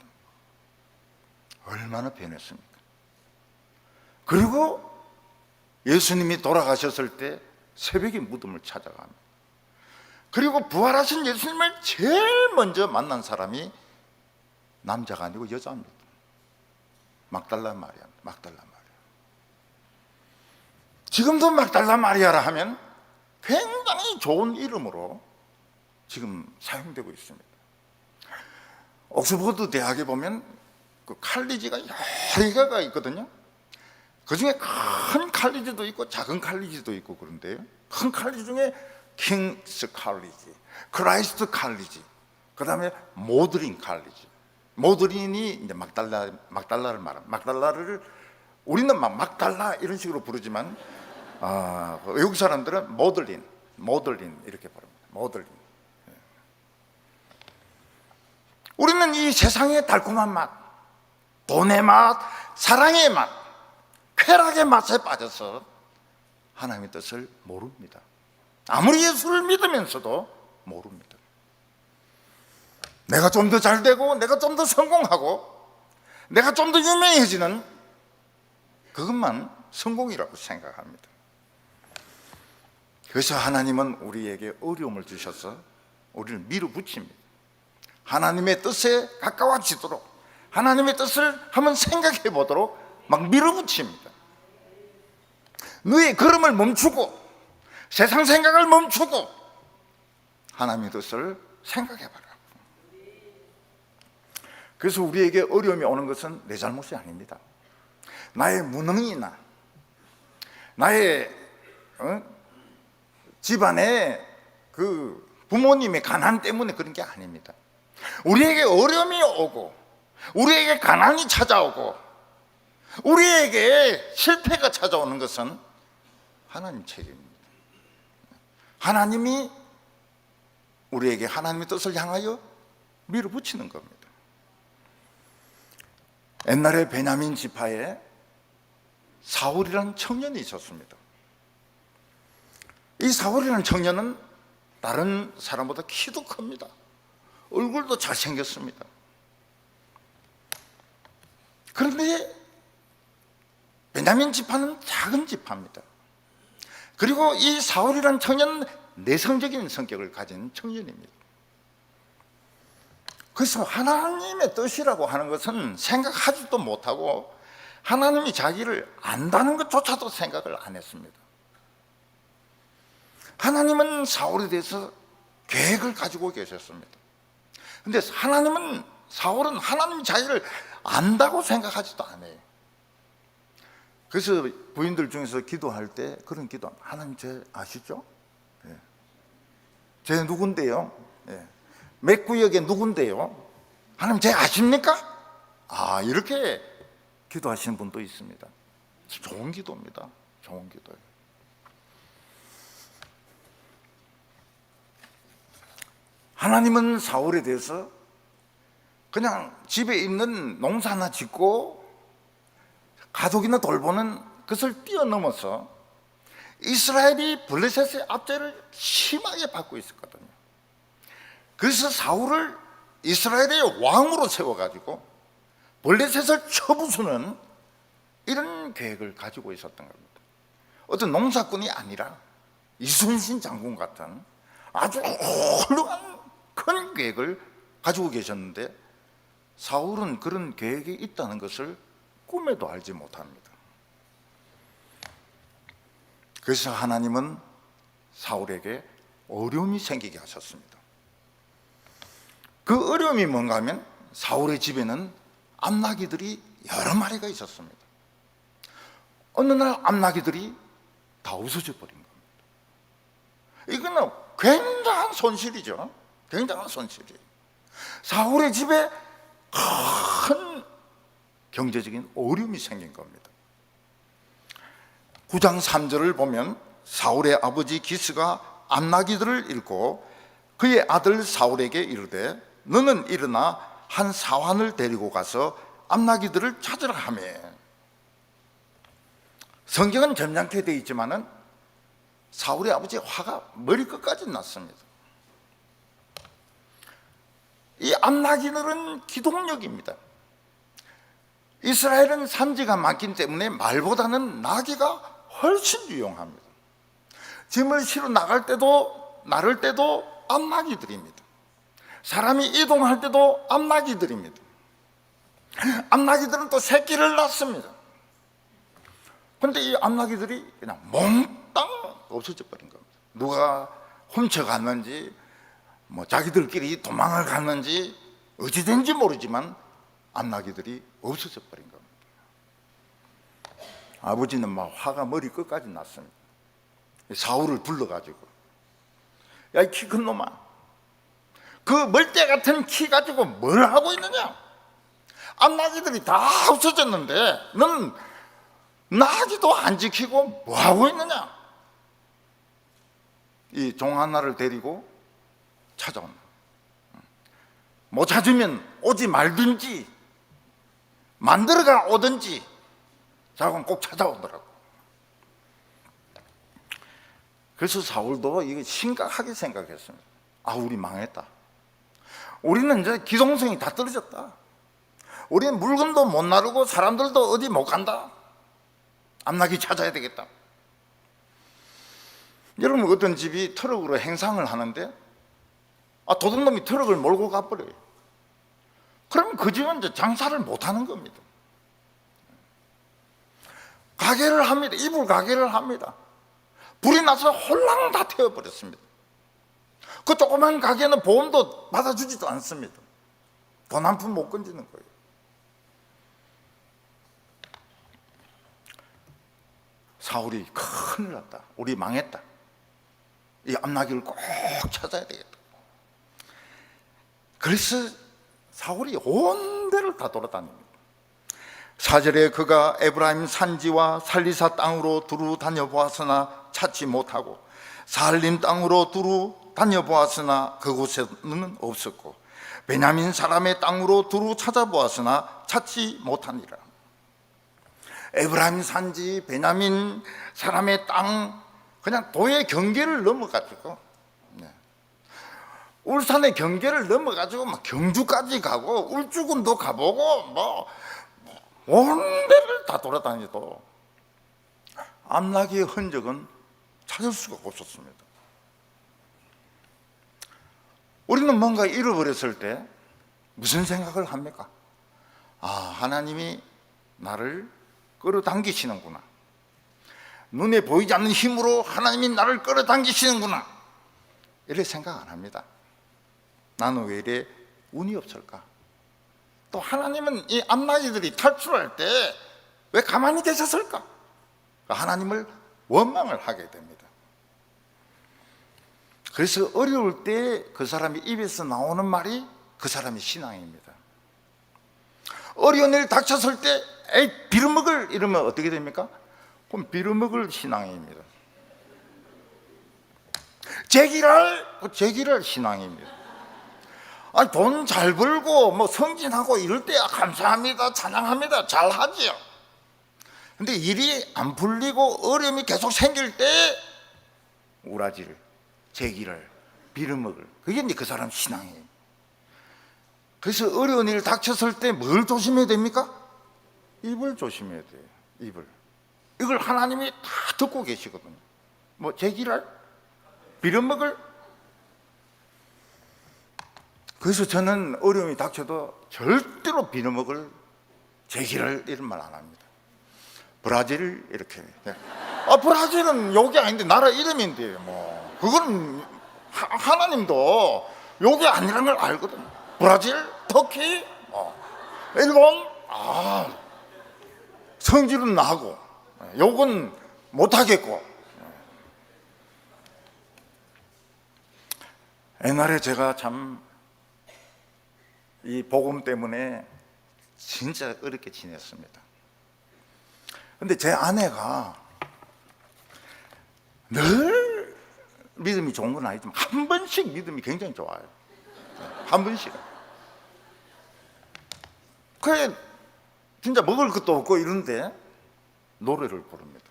얼마나 변했습니까? 그리고 예수님이 돌아가셨을 때 새벽에 무덤을 찾아갑니다. 그리고 부활하신 예수님을 제일 먼저 만난 사람이 남자가 아니고 여자입니다. 막달라 마리아. 지금도 막달라 마리아라 하면 굉장히 좋은 이름으로 지금 사용되고 있습니다. 옥스퍼드 대학에 보면 그 칼리지가 여러 개가 있거든요. 그 중에 큰 칼리지도 있고 작은 칼리지도 있고 그런데요, 큰 칼리지 중에 킹스 칼리지, 크라이스트 칼리지, 그 다음에 모드린 칼리지. 모드린이 이제 막달라를 말합니다. 막달라를 우리는 막 막달라 이런 식으로 부르지만 외국 사람들은 모들린 이렇게 부릅니다. 모들린. 우리는 이 세상의 달콤한 맛, 돈의 맛, 사랑의 맛, 쾌락의 맛에 빠져서 하나님의 뜻을 모릅니다. 아무리 예수를 믿으면서도 모릅니다. 내가 좀 더 잘되고 내가 좀 더 성공하고 내가 좀 더 유명해지는 그것만 성공이라고 생각합니다. 그래서 하나님은 우리에게 어려움을 주셔서 우리를 밀어붙입니다. 하나님의 뜻에 가까워지도록, 하나님의 뜻을 한번 생각해 보도록 막 밀어붙입니다. 너의 걸음을 멈추고 세상 생각을 멈추고 하나님의 뜻을 생각해 봐라. 그래서 우리에게 어려움이 오는 것은 내 잘못이 아닙니다. 나의 무능이나 나의 집안의 그 부모님의 가난 때문에 그런 게 아닙니다. 우리에게 어려움이 오고 우리에게 가난이 찾아오고 우리에게 실패가 찾아오는 것은 하나님 책임입니다. 하나님이 우리에게 하나님의 뜻을 향하여 밀어붙이는 겁니다. 옛날에 베냐민 지파에 사울이라는 청년이 있었습니다. 이 사울이라는 청년은 다른 사람보다 키도 큽니다. 얼굴도 잘생겼습니다. 그런데 베냐민 지파는 작은 지파입니다. 그리고 이 사울이라는 청년은 내성적인 성격을 가진 청년입니다. 그래서 하나님의 뜻이라고 하는 것은 생각하지도 못하고 하나님이 자기를 안다는 것조차도 생각을 안 했습니다. 하나님은 사울에 대해서 계획을 가지고 계셨습니다. 근데 사울은 하나님이 자기를 안다고 생각하지도 않아요. 그래서 부인들 중에서 기도할 때 그런 기도, 하나님 제 아시죠? 예. 제 누군데요? 예. 몇 구역에 누군데요? 하나님 제 아십니까? 이렇게 기도하시는 분도 있습니다. 좋은 기도입니다. 좋은 기도예요. 하나님은 사울에 대해서 그냥 집에 있는 농사 하나 짓고 가족이나 돌보는 것을 뛰어넘어서 이스라엘이 블레셋의 압제를 심하게 받고 있었거든요. 그래서 사울을 이스라엘의 왕으로 세워가지고 블레셋을 쳐부수는 이런 계획을 가지고 있었던 겁니다. 어떤 농사꾼이 아니라 이순신 장군 같은 아주 훌륭한 큰 계획을 가지고 계셨는데, 사울은 그런 계획이 있다는 것을 꿈에도 알지 못합니다. 그래서 하나님은 사울에게 어려움이 생기게 하셨습니다. 그 어려움이 뭔가 하면 사울의 집에는 암나귀들이 여러 마리가 있었습니다. 어느 날 암나귀들이 다 없어져 버린 겁니다. 이거는 굉장한 손실이죠. 굉장한 손실이에요. 사울의 집에 큰 경제적인 어려움이 생긴 겁니다. 9장 3절을 보면 사울의 아버지 기스가 암나귀들을 잃고 그의 아들 사울에게 이르되 너는 일어나 한 사환을 데리고 가서 암나귀들을 찾으라 하며, 성경은 점잖게 되어 있지만은 사울의 아버지의 화가 머리끝까지 났습니다. 이 암나귀들은 기동력입니다. 이스라엘은 산지가 많기 때문에 말보다는 나귀가 훨씬 유용합니다. 짐을 실어 나갈 때도 나를 때도 암나귀들입니다. 사람이 이동할 때도 암나귀들입니다. 암나귀들은 또 새끼를 낳습니다. 그런데 이 암나귀들이 그냥 몽땅 없어져 버린 겁니다. 누가 훔쳐갔는지 자기들끼리 도망을 갔는지 어찌된지 모르지만 암나귀들이 없어져 버린 겁니다. 아버지는 막 화가 머리 끝까지 났습니다. 사울을 불러가지고, 야, 이 키 큰 놈아, 그 멀대 같은 키 가지고 뭘 하고 있느냐? 암나귀들이 다 없어졌는데 넌 나귀도 안 지키고 뭐 하고 있느냐? 이 종 하나를 데리고 찾아온다. 못 찾으면 오지 말든지 만들어가 오든지 자곤 꼭 찾아오더라고. 그래서 사울도 이거 심각하게 생각했습니다. 우리 망했다. 우리는 이제 기동성이 다 떨어졌다. 우리는 물건도 못 나르고 사람들도 어디 못 간다. 암나귀 찾아야 되겠다. 여러분, 어떤 집이 트럭으로 행상을 하는데 도둑놈이 트럭을 몰고 가버려요. 그러면 그 집은 이제 장사를 못 하는 겁니다. 가게를 합니다. 이불 가게를 합니다. 불이 나서 홀랑 다 태워버렸습니다. 그 조그만 가게는 보험도 받아주지도 않습니다. 돈 한 푼 못 건지는 거예요. 사울이 큰일 났다. 우리 망했다. 이 암나귀를 꼭 찾아야 되겠다. 그래서 사울이 온 데를 다 돌아다닙니다. 4절에 그가 에브라임 산지와 살리사 땅으로 두루 다녀보았으나 찾지 못하고 살림 땅으로 두루 다녀보았으나 그곳에는 없었고 베냐민 사람의 땅으로 두루 찾아보았으나 찾지 못하니라. 에브라임 산지, 베냐민 사람의 땅, 그냥 도의 경계를 넘어가지고 울산의 경계를 넘어가지고 막 경주까지 가고 울주군도 가보고 온 데를 다 돌아다니도 암나귀의 흔적은 찾을 수가 없었습니다. 우리는 뭔가 잃어버렸을 때 무슨 생각을 합니까? 하나님이 나를 끌어당기시는구나. 눈에 보이지 않는 힘으로 하나님이 나를 끌어당기시는구나. 이렇게 생각 안 합니다. 나는 왜 이래 운이 없을까? 또 하나님은 이 암나귀들이 탈출할 때 왜 가만히 계셨을까? 하나님을 원망을 하게 됩니다. 그래서 어려울 때 그 사람이 입에서 나오는 말이 그 사람의 신앙입니다. 어려운 일 닥쳤을 때 에이 빌어먹을 이러면 어떻게 됩니까? 그럼 빌어먹을 신앙입니다. 제기랄 신앙입니다. 아니 돈 잘 벌고 뭐 성진하고 이럴 때야 감사합니다, 찬양합니다, 잘하지요. 근데 일이 안 풀리고 어려움이 계속 생길 때 우라질, 제기를, 빌어먹을, 그게 이제 그 사람 신앙이에요. 그래서 어려운 일 닥쳤을 때 뭘 조심해야 됩니까? 입을 조심해야 돼요. 입을. 이걸 하나님이 다 듣고 계시거든요. 뭐 제기를, 빌어먹을. 그래서 저는 어려움이 닥쳐도 절대로 빌어먹을, 제기를 이런 말 안 합니다. 브라질 이렇게. 브라질은 욕이 아닌데 나라 이름인데 뭐 그건 하나님도 욕이 아니라는 걸 알거든요. 브라질, 터키, 일본, 성질은 나고 욕은 못하겠고. 옛날에 제가 참 이 복음 때문에 진짜 어렵게 지냈습니다. 근데 제 아내가 늘 믿음이 좋은 건 아니지만 한 번씩 믿음이 굉장히 좋아요. 한 번씩. 그래 진짜 먹을 것도 없고 이런데 노래를 부릅니다.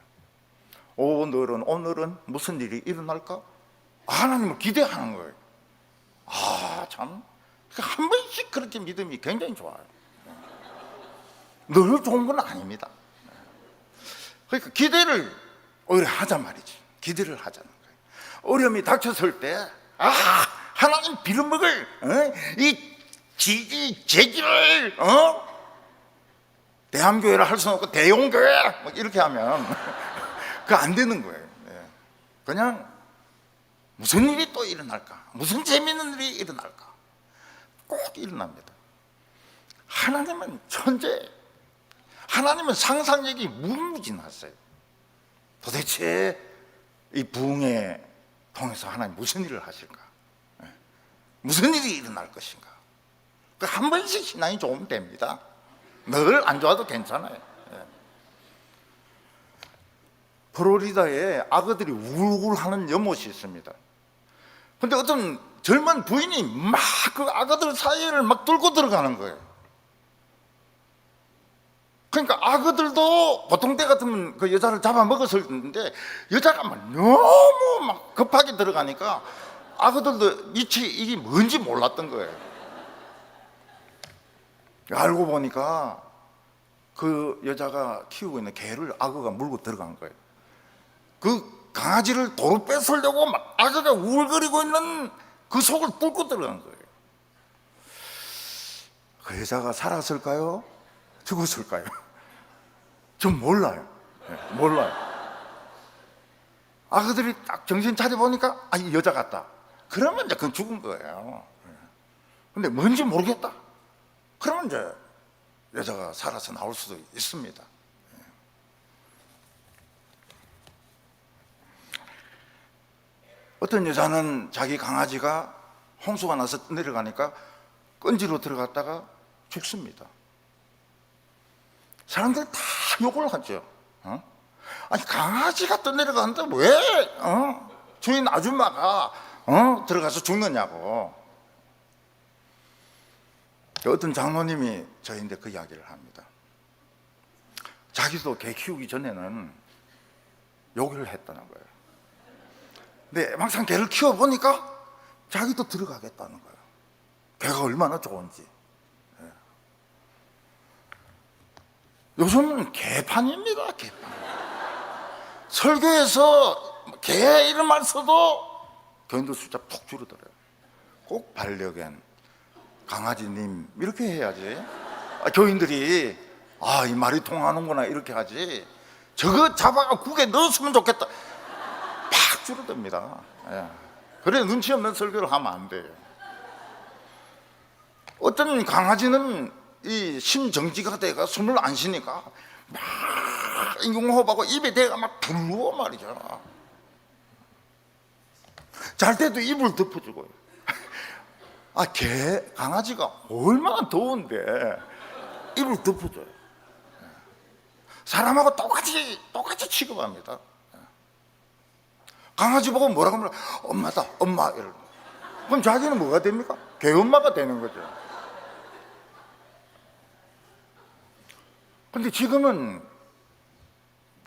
오늘은 무슨 일이 일어날까? 하나님을 기대하는 거예요. 참 한 번씩 그렇게 믿음이 굉장히 좋아요. 늘 좋은 건 아닙니다. 그러니까 기대를 오히려 하자 말이지. 기대를 하자는 거예요. 어려움이 닥쳤을 때 하나님 빌어먹을 이 제기를 대한교회를 할 수는 없고 대용교회 뭐 이렇게 하면 그거 안 되는 거예요. 그냥 무슨 일이 또 일어날까? 무슨 재미있는 일이 일어날까? 꼭 일어납니다. 하나님은 천재, 하나님은 상상력이 무궁무진하세요. 도대체 이 부흥에 통해서 하나님 무슨 일을 하실까? 무슨 일이 일어날 것인가? 한 번씩 신앙이 좋으면 됩니다. 늘 안 좋아도 괜찮아요. 플로리다에 아그들이 울울 하는 연못이 있습니다. 근데 어떤 젊은 부인이 막 그 아그들 사이를 막 뚫고 들어가는 거예요. 그러니까 아그들도 보통 때 같으면 그 여자를 잡아먹었을 텐데 여자가 막 너무 막 급하게 들어가니까 아그들도 미치 이게 뭔지 몰랐던 거예요. 알고 보니까 그 여자가 키우고 있는 개를 아그가 물고 들어간 거예요. 그 강아지를 도로 뺏으려고 막 아그가 우울거리고 있는 그 속을 뚫고 들어간 거예요. 그 여자가 살았을까요? 죽었을까요? 전 몰라요. 몰라요. 아그들이 딱 정신 차려보니까 이 여자 같다. 그러면 이제 그건 죽은 거예요. 근데 뭔지 모르겠다. 그러면 이제 여자가 살아서 나올 수도 있습니다. 어떤 여자는 자기 강아지가 홍수가 나서 내려가니까 끈지로 들어갔다가 죽습니다. 사람들이 다 욕을 하죠. 아니 강아지가 떠내려가는데 왜 주인 아줌마가 들어가서 죽느냐고. 어떤 장로님이 저희한테 그 이야기를 합니다. 자기도 개 키우기 전에는 욕을 했다는 거예요. 근데 막상 개를 키워보니까 자기도 들어가겠다는 거예요. 개가 얼마나 좋은지. 요즘은 개판입니다. 개판. 설교에서 개 이런 말 써도 교인들 숫자 푹 줄어들어요. 꼭 반려견, 강아지님 이렇게 해야지. 교인들이 이 말이 통하는구나 이렇게 하지. 저거 잡아가 국에 넣었으면 좋겠다. 팍 줄어듭니다. 그래 눈치 없는 설교를 하면 안 돼요. 어떤 강아지는 이 심정지가 돼가 숨을 안 쉬니까 막 인공호흡하고 입에 대가 막 불르고 말이잖아. 잘 때도 이불 덮어주고요. 강아지가 얼마나 더운데 이불 덮어줘요. 사람하고 똑같이 취급합니다. 강아지 보고 뭐라고 하면 엄마다, 엄마 이러고. 그럼 자기는 뭐가 됩니까? 개엄마가 되는 거죠. 근데 지금은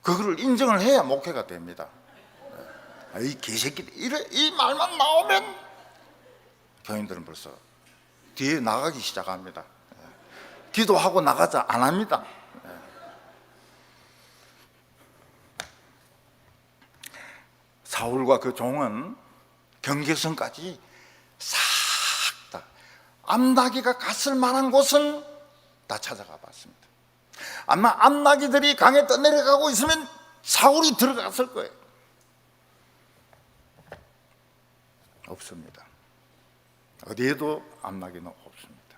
그거를 인정을 해야 목회가 됩니다. 이 개새끼들, 이 말만 나오면 교인들은 벌써 뒤에 나가기 시작합니다. 기도하고 나가자 안 합니다. 사울과 그 종은 경계선까지 싹 다 암나기가 갔을 만한 곳은 다 찾아가 봤습니다. 아마 암나기들이 강에 떠내려가고 있으면 사울이 들어갔을 거예요. 없습니다. 어디에도 암나기는 없습니다.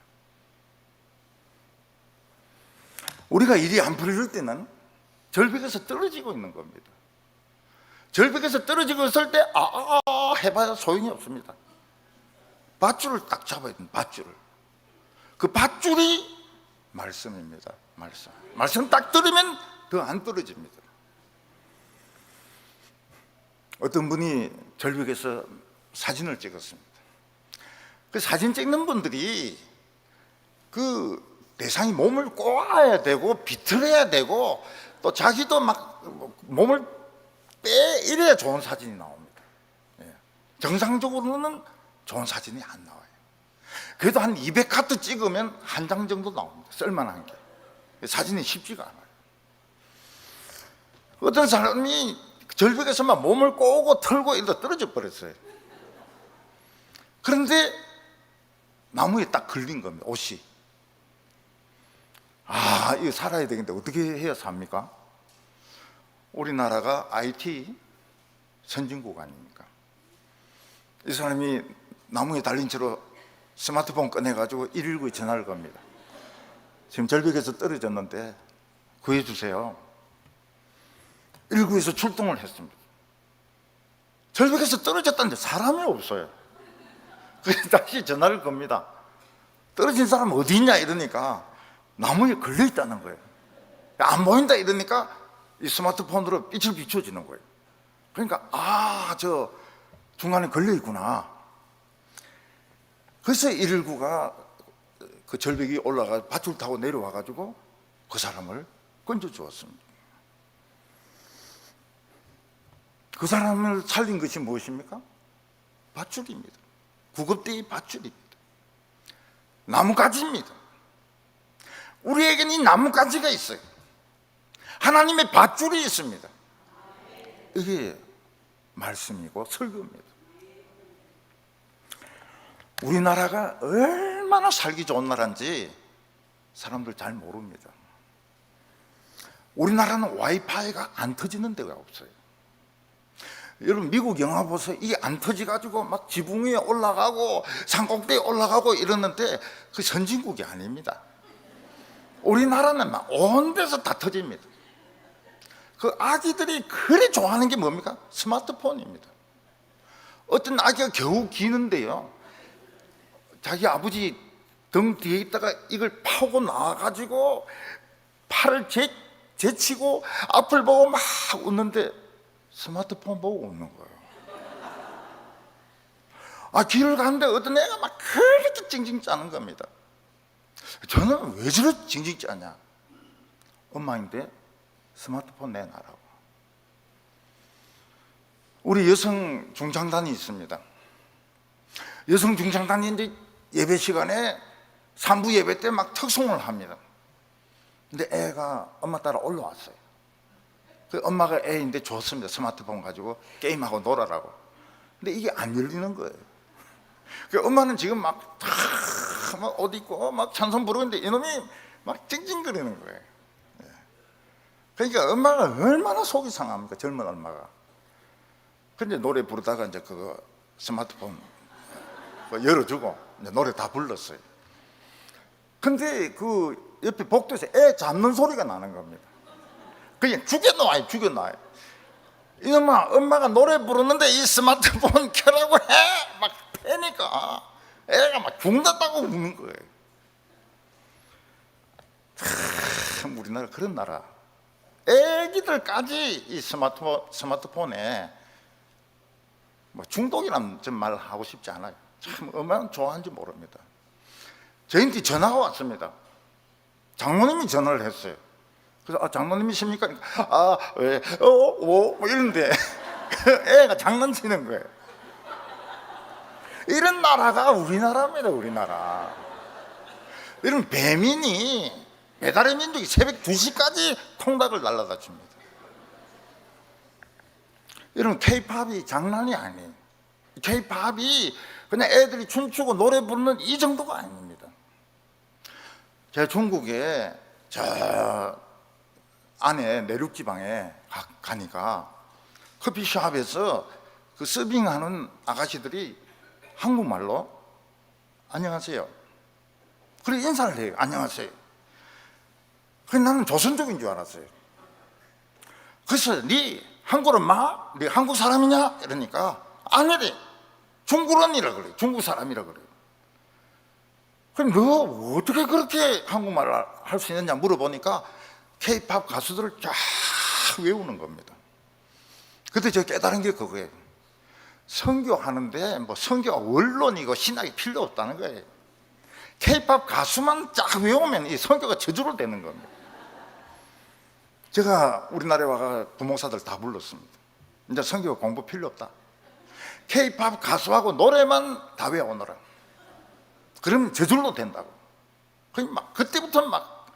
우리가 일이 안 풀릴 때는 절벽에서 떨어지고 있는 겁니다. 절벽에서 떨어지고 있을 때 해봐야 소용이 없습니다. 밧줄을 딱 잡아야 됩니다. 밧줄을. 그 밧줄이 말씀입니다. 말씀 딱 들으면 더 안 떨어집니다. 어떤 분이 절벽에서 사진을 찍었습니다. 그 사진 찍는 분들이 그 대상이 몸을 꼬아야 되고 비틀어야 되고 또 자기도 막 몸을 이래야 좋은 사진이 나옵니다. 정상적으로는 좋은 사진이 안 나와요. 그래도 한 200카트 찍으면 한 장 정도 나옵니다. 쓸만한 게. 사진이 쉽지가 않아요. 어떤 사람이 절벽에서만 몸을 꼬고 털고 이러다 떨어져 버렸어요. 그런데 나무에 딱 걸린 겁니다. 옷이. 이거 살아야 되겠는데 어떻게 해야 삽니까? 우리나라가 IT 선진국 아닙니까? 이 사람이 나무에 달린 채로 스마트폰 꺼내가지고 119에 전화를 겁니다. 지금 절벽에서 떨어졌는데 구해주세요. 119에서 출동을 했습니다. 절벽에서 떨어졌다는데 사람이 없어요. 그래서 다시 전화를 겁니다. 떨어진 사람 어디 있냐 이러니까 나무에 걸려 있다는 거예요. 안 보인다 이러니까 이 스마트폰으로 빛을 비춰지는 거예요. 그러니까 저 중간에 걸려 있구나. 그래서 119가 그 절벽이 올라가 밧줄 타고 내려와 가지고 그 사람을 건져 주었습니다. 그 사람을 살린 것이 무엇입니까? 밧줄입니다. 구급대의 밧줄입니다. 나뭇가지입니다. 우리에게는 이 나뭇가지가 있어요. 하나님의 밧줄이 있습니다. 이게 말씀이고 설교입니다. 우리나라가 얼마나 살기 좋은 나라인지 사람들 잘 모릅니다. 우리나라는 와이파이가 안 터지는 데가 없어요. 여러분 미국 영화 보세요. 이게 안 터지가지고 막 지붕 위에 올라가고 산꼭대기에 올라가고 이러는데 그 선진국이 아닙니다. 우리나라는 막 온 데서 다 터집니다. 그 아기들이 그리 좋아하는 게 뭡니까? 스마트폰입니다. 어떤 아기가 겨우 기는데요, 자기 아버지 등 뒤에 있다가 이걸 파고 나와가지고 팔을 제치고 앞을 보고 막 웃는데 스마트폰 보고 웃는 거예요. 길을 가는데 어떤 애가 막 그렇게 찡찡 짜는 겁니다. 저는 왜 저렇게 찡찡 짜냐? 엄마인데 스마트폰 내놔라고. 우리 여성 중창단이 있습니다. 여성 중창단이 이제 예배 시간에 산부 예배 때 막 특송을 합니다. 근데 애가 엄마 따라 올라왔어요. 그 엄마가 애인데 줬습니다. 스마트폰 가지고 게임하고 놀아라고. 근데 이게 안 열리는 거예요. 그 엄마는 지금 막 옷 입고 막 찬송 부르는데 이놈이 막 찡찡거리는 거예요. 그러니까 엄마가 얼마나 속이 상합니까? 젊은 엄마가. 근데 노래 부르다가 이제 그거 스마트폰 열어주고 이제 노래 다 불렀어요. 근데 그 옆에 복도에서 애 잡는 소리가 나는 겁니다. 그냥 죽여놔요, 죽여놔요. 이놈아, 엄마가 노래 부르는데 이 스마트폰 켜라고 해! 막 패니까 애가 막 죽는다고 우는 거예요. 참, 우리나라 그런 나라. 애기들까지 이 스마트폰에 뭐 중독이라는 말 하고 싶지 않아요. 참 얼마나 좋아하는지 모릅니다. 저희한테 전화가 왔습니다. 장모님이 전화를 했어요. 그래서 장모님이십니까? 왜? 뭐 이런데 애가 장난치는 거예요. 이런 나라가 우리나라입니다. 우리나라. 이런 배민이, 배달의 민족이 새벽 2시까지 통닭을 날라다 줍니다. 이런 K-팝이 장난이 아니에요. K-팝이 그냥 애들이 춤추고 노래 부르는 이 정도가 아닙니다. 제가 중국에 저 안에 내륙 지방에 가니까 커피숍에서 그 서빙하는 아가씨들이 한국말로 안녕하세요. 그래 인사를 해요. 안녕하세요. 그래서 나는 조선족인 줄 알았어요. 그래서 네 한국은 마? 네 한국 사람이냐? 이러니까 아니래. 중국 언니라 그래. 중국 사람이라 그래. 그럼 너 어떻게 그렇게 한국말을 할 수 있느냐 물어보니까 K-팝 가수들을 쫙 외우는 겁니다. 그때 제가 깨달은 게 그거예요. 선교하는데 뭐 선교가 원론이고 신학이 필요 없다는 거예요. K-팝 가수만 쫙 외우면 이 선교가 저주로 되는 겁니다. 제가 우리나라에 와가 부목사들 다 불렀습니다. 이제 선교가 공부 필요 없다. K-팝 가수하고 노래만 다 외워놓으라. 그러면 저절로 된다고. 막 그때부터 막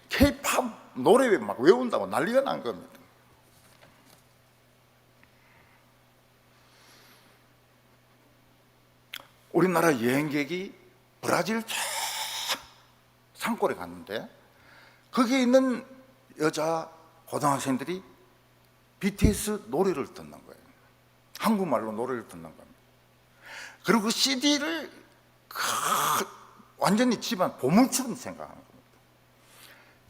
K-팝 노래 막 외운다고 난리가 난 겁니다. 우리나라 여행객이 브라질 산골에 갔는데 거기에 있는 여자 고등학생들이 BTS 노래를 듣는 거예요. 한국말로 노래를 듣는 겁니다. 그리고 그 CD를 완전히 집안 보물처럼 생각하는 겁니다.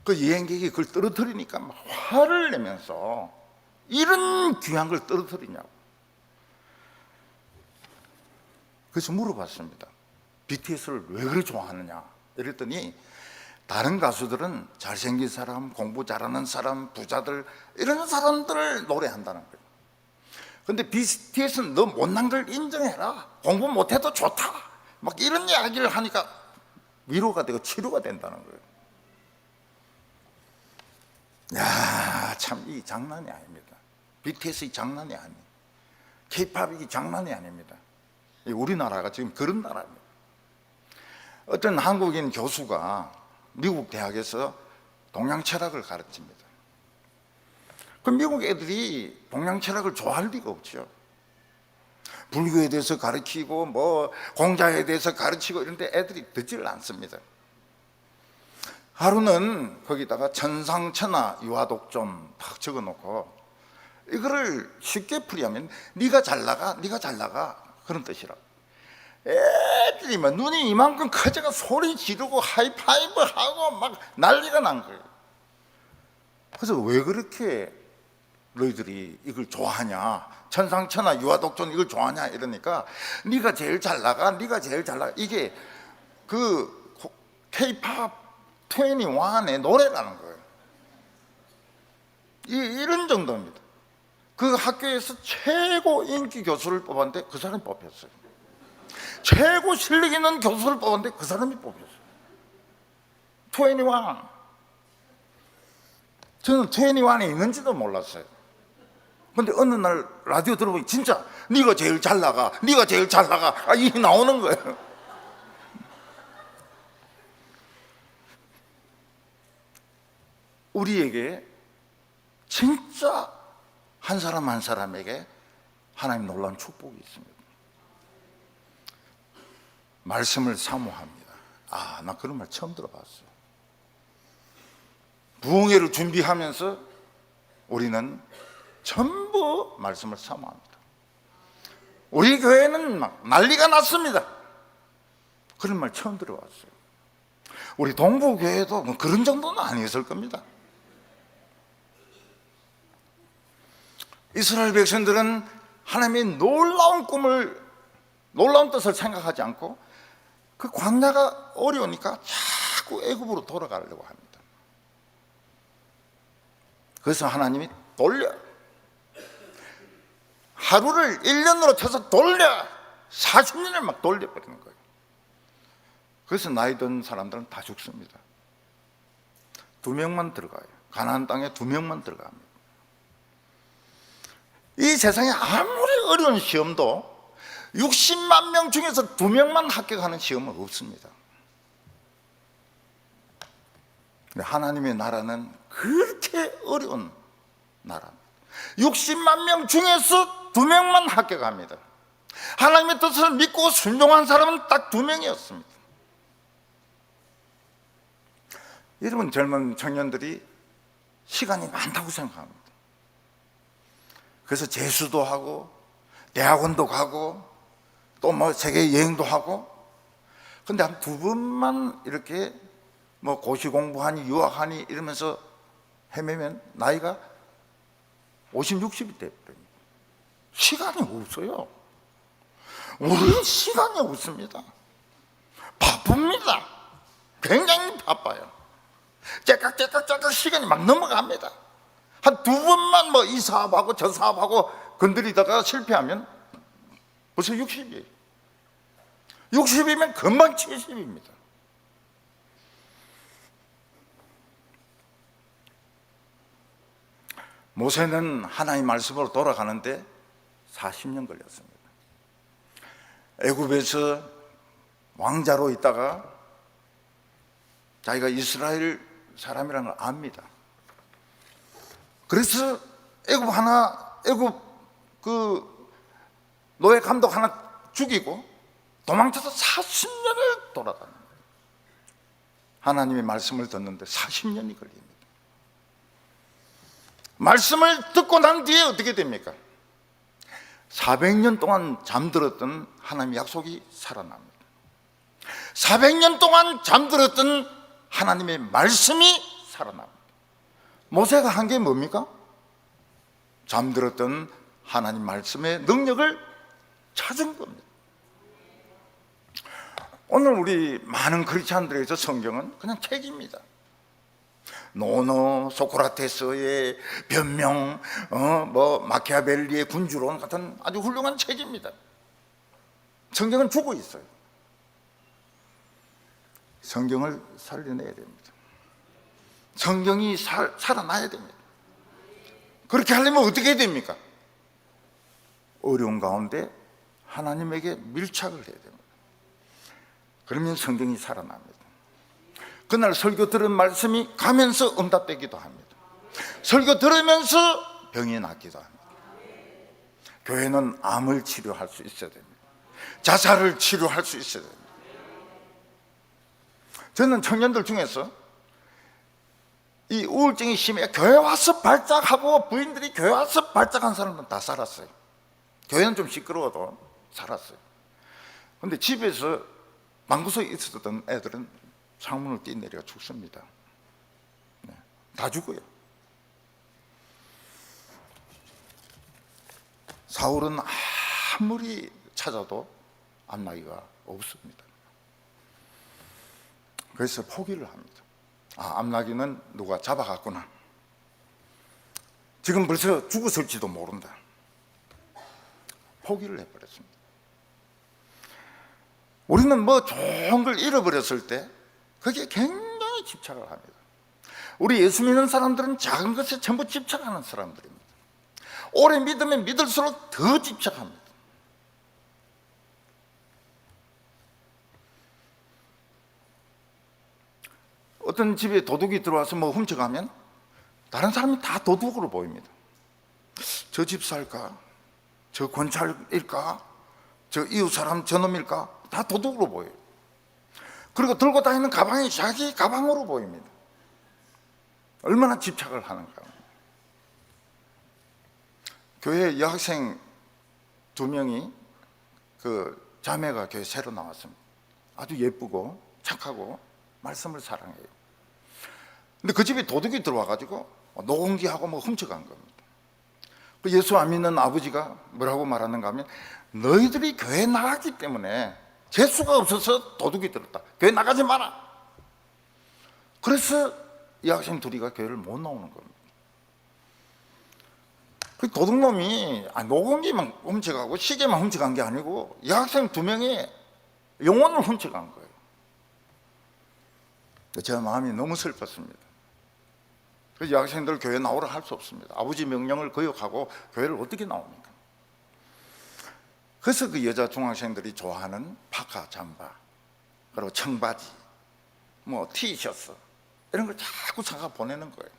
그 여행객이 그걸 떨어뜨리니까 막 화를 내면서 이런 귀한 걸 떨어뜨리냐고. 그래서 물어봤습니다. BTS를 왜 그렇게 좋아하느냐 이랬더니 다른 가수들은 잘생긴 사람, 공부 잘하는 사람, 부자들 이런 사람들을 노래한다는 거예요. 근데 BTS는 너 못난 걸 인정해라. 공부 못해도 좋다. 막 이런 이야기를 하니까 위로가 되고 치료가 된다는 거예요. 야, 참 이 장난이 아닙니다. BTS 이 장난이 아니에요. K-팝이 장난이 아닙니다. 우리나라가 지금 그런 나라입니다. 어떤 한국인 교수가 미국 대학에서 동양 철학을 가르칩니다. 그 미국 애들이 동양 철학을 좋아할 리가 없죠. 불교에 대해서 가르치고 뭐 공자에 대해서 가르치고 이런데 애들이 듣지를 않습니다. 하루는 거기다가 천상천하 유아독존 탁 적어놓고 이거를 쉽게 풀이하면 네가 잘 나가, 네가 잘 나가 그런 뜻이라. 애들이 막 눈이 이만큼 커져가 소리 지르고 하이파이브 하고 막 난리가 난 거예요. 그래서 왜 그렇게 너희들이 이걸 좋아하냐, 천상천하 유아독존 이걸 좋아하냐 이러니까 네가 제일 잘 나가, 네가 제일 잘 나가. 이게 그 K-팝 21의 노래라는 거예요. 이런 정도입니다. 그 학교에서 최고 인기 교수를 뽑았는데 그 사람이 뽑혔어요. 최고 실력 있는 교수를 뽑았는데 그 사람이 뽑혔어요. 21. 저는 21이 있는지도 몰랐어요. 근데 어느 날 라디오 들어보니 진짜 네가 제일 잘 나가, 네가 제일 잘 나가 이게 나오는 거예요. 우리에게 진짜 한 사람 한 사람에게 하나님 놀라운 축복이 있습니다. 말씀을 사모합니다. 나 그런 말 처음 들어봤어요. 부흥회를 준비하면서 우리는 전부 말씀을 사모합니다. 우리 교회는 막 난리가 났습니다. 그런 말 처음 들어봤어요. 우리 동부교회도 그런 정도는 아니었을 겁니다. 이스라엘 백성들은 하나님의 놀라운 뜻을 생각하지 않고 그 광야가 어려우니까 자꾸 애굽으로 돌아가려고 합니다. 그래서 하나님이 돌려, 하루를 1년으로 쳐서 돌려, 40년을 막 돌려버리는 거예요. 그래서 나이 든 사람들은 다 죽습니다. 2명만 들어가요. 가나안 땅에 2명만 들어갑니다. 이 세상에 아무리 어려운 시험도 60만 명 중에서 2명만 합격하는 시험은 없습니다. 하나님의 나라는 그렇게 어려운 나라입니다. 60만 명 중에서 2명만 합격합니다. 하나님의 뜻을 믿고 순종한 사람은 딱 2명이었습니다. 여러분, 젊은 청년들이 시간이 많다고 생각합니다. 그래서 재수도 하고 대학원도 가고 또 뭐 세계 여행도 하고, 근데 한 2번만 이렇게 뭐 고시 공부하니 유학하니 이러면서 헤매면 나이가 50, 60이 돼버립니다. 시간이 없어요. 우리는 시간이 없습니다. 바쁩니다. 굉장히 바빠요. 째깍째깍째깍 시간이 막 넘어갑니다. 한 2번만 뭐 이 사업하고 저 사업하고 건드리다가 실패하면 벌써 60이에요. 60이면 금방 70입니다. 모세는 하나님 말씀으로 돌아가는데 40년 걸렸습니다. 애굽에서 왕자로 있다가 자기가 이스라엘 사람이라는 걸 압니다. 그래서 애굽 그 노예 감독 하나 죽이고 도망쳐서 40년을 돌아다닙니다. 하나님의 말씀을 듣는데 40년이 걸립니다. 말씀을 듣고 난 뒤에 어떻게 됩니까? 400년 동안 잠들었던 하나님의 약속이 살아납니다. 400년 동안 잠들었던 하나님의 말씀이 살아납니다. 모세가 한 게 뭡니까? 잠들었던 하나님 말씀의 능력을 찾은 겁니다. 오늘 우리 많은 크리스찬들에게서 성경은 그냥 책입니다. 노노, 소크라테스의 변명, 뭐 마키아벨리의 군주론 같은 아주 훌륭한 책입니다. 성경은 죽어 있어요. 성경을 살려내야 됩니다. 성경이 살아나야 됩니다. 그렇게 하려면 어떻게 해야 됩니까? 어려운 가운데 하나님에게 밀착을 해야 됩니다. 그러면 성경이 살아납니다. 그날 설교 들은 말씀이 가면서 응답되기도 합니다. 설교 들으면서 병이 낫기도 합니다. 교회는 암을 치료할 수 있어야 됩니다. 자살을 치료할 수 있어야 됩니다. 저는 청년들 중에서 이 우울증이 심해 교회 와서 발작하고 부인들이 교회 와서 발작한 사람은 다 살았어요. 교회는 좀 시끄러워도 살았어요. 근데 집에서 방구석에 있었던 애들은 창문을 뛰내려 죽습니다. 네, 다 죽어요. 사울은 아무리 찾아도 안나기가 없습니다. 그래서 포기를 합니다. 암나기는 누가 잡아갔구나. 지금 벌써 죽었을지도 모른다. 포기를 해버렸습니다. 우리는 뭐 좋은 걸 잃어버렸을 때 거기에 굉장히 집착을 합니다. 우리 예수 믿는 사람들은 작은 것에 전부 집착하는 사람들입니다. 오래 믿으면 믿을수록 더 집착합니다. 어떤 집에 도둑이 들어와서 뭐 훔쳐가면 다른 사람이 다 도둑으로 보입니다. 저 집 살까? 저 권찰일까? 저 이웃 사람 저놈일까? 다 도둑으로 보여요. 그리고 들고 다니는 가방이 자기 가방으로 보입니다. 얼마나 집착을 하는가. 교회 여학생 2명이 그 자매가 교회 새로 나왔습니다. 아주 예쁘고 착하고 말씀을 사랑해요. 근데 그 집에 도둑이 들어와가지고 노공기하고 뭐 훔쳐간 겁니다. 그 예수 안 믿는 아버지가 뭐라고 말하는가 하면, 너희들이 교회 나갔기 때문에 재수가 없어서 도둑이 들었다. 교회 나가지 마라. 그래서 이 학생 둘이가 교회를 못 나오는 겁니다. 그 도둑놈이 노공기만 훔쳐가고 시계만 훔쳐간 게 아니고 이 학생 두 명이 영혼을 훔쳐간 거예요. 제 마음이 너무 슬펐습니다. 그래서 이 학생들 교회 나오라 할 수 없습니다. 아버지 명령을 거역하고 교회를 어떻게 나옵니까? 그래서 그 여자 중학생들이 좋아하는 파카 잠바, 그리고 청바지, 뭐 티셔츠 이런 걸 자꾸 사가 보내는 거예요.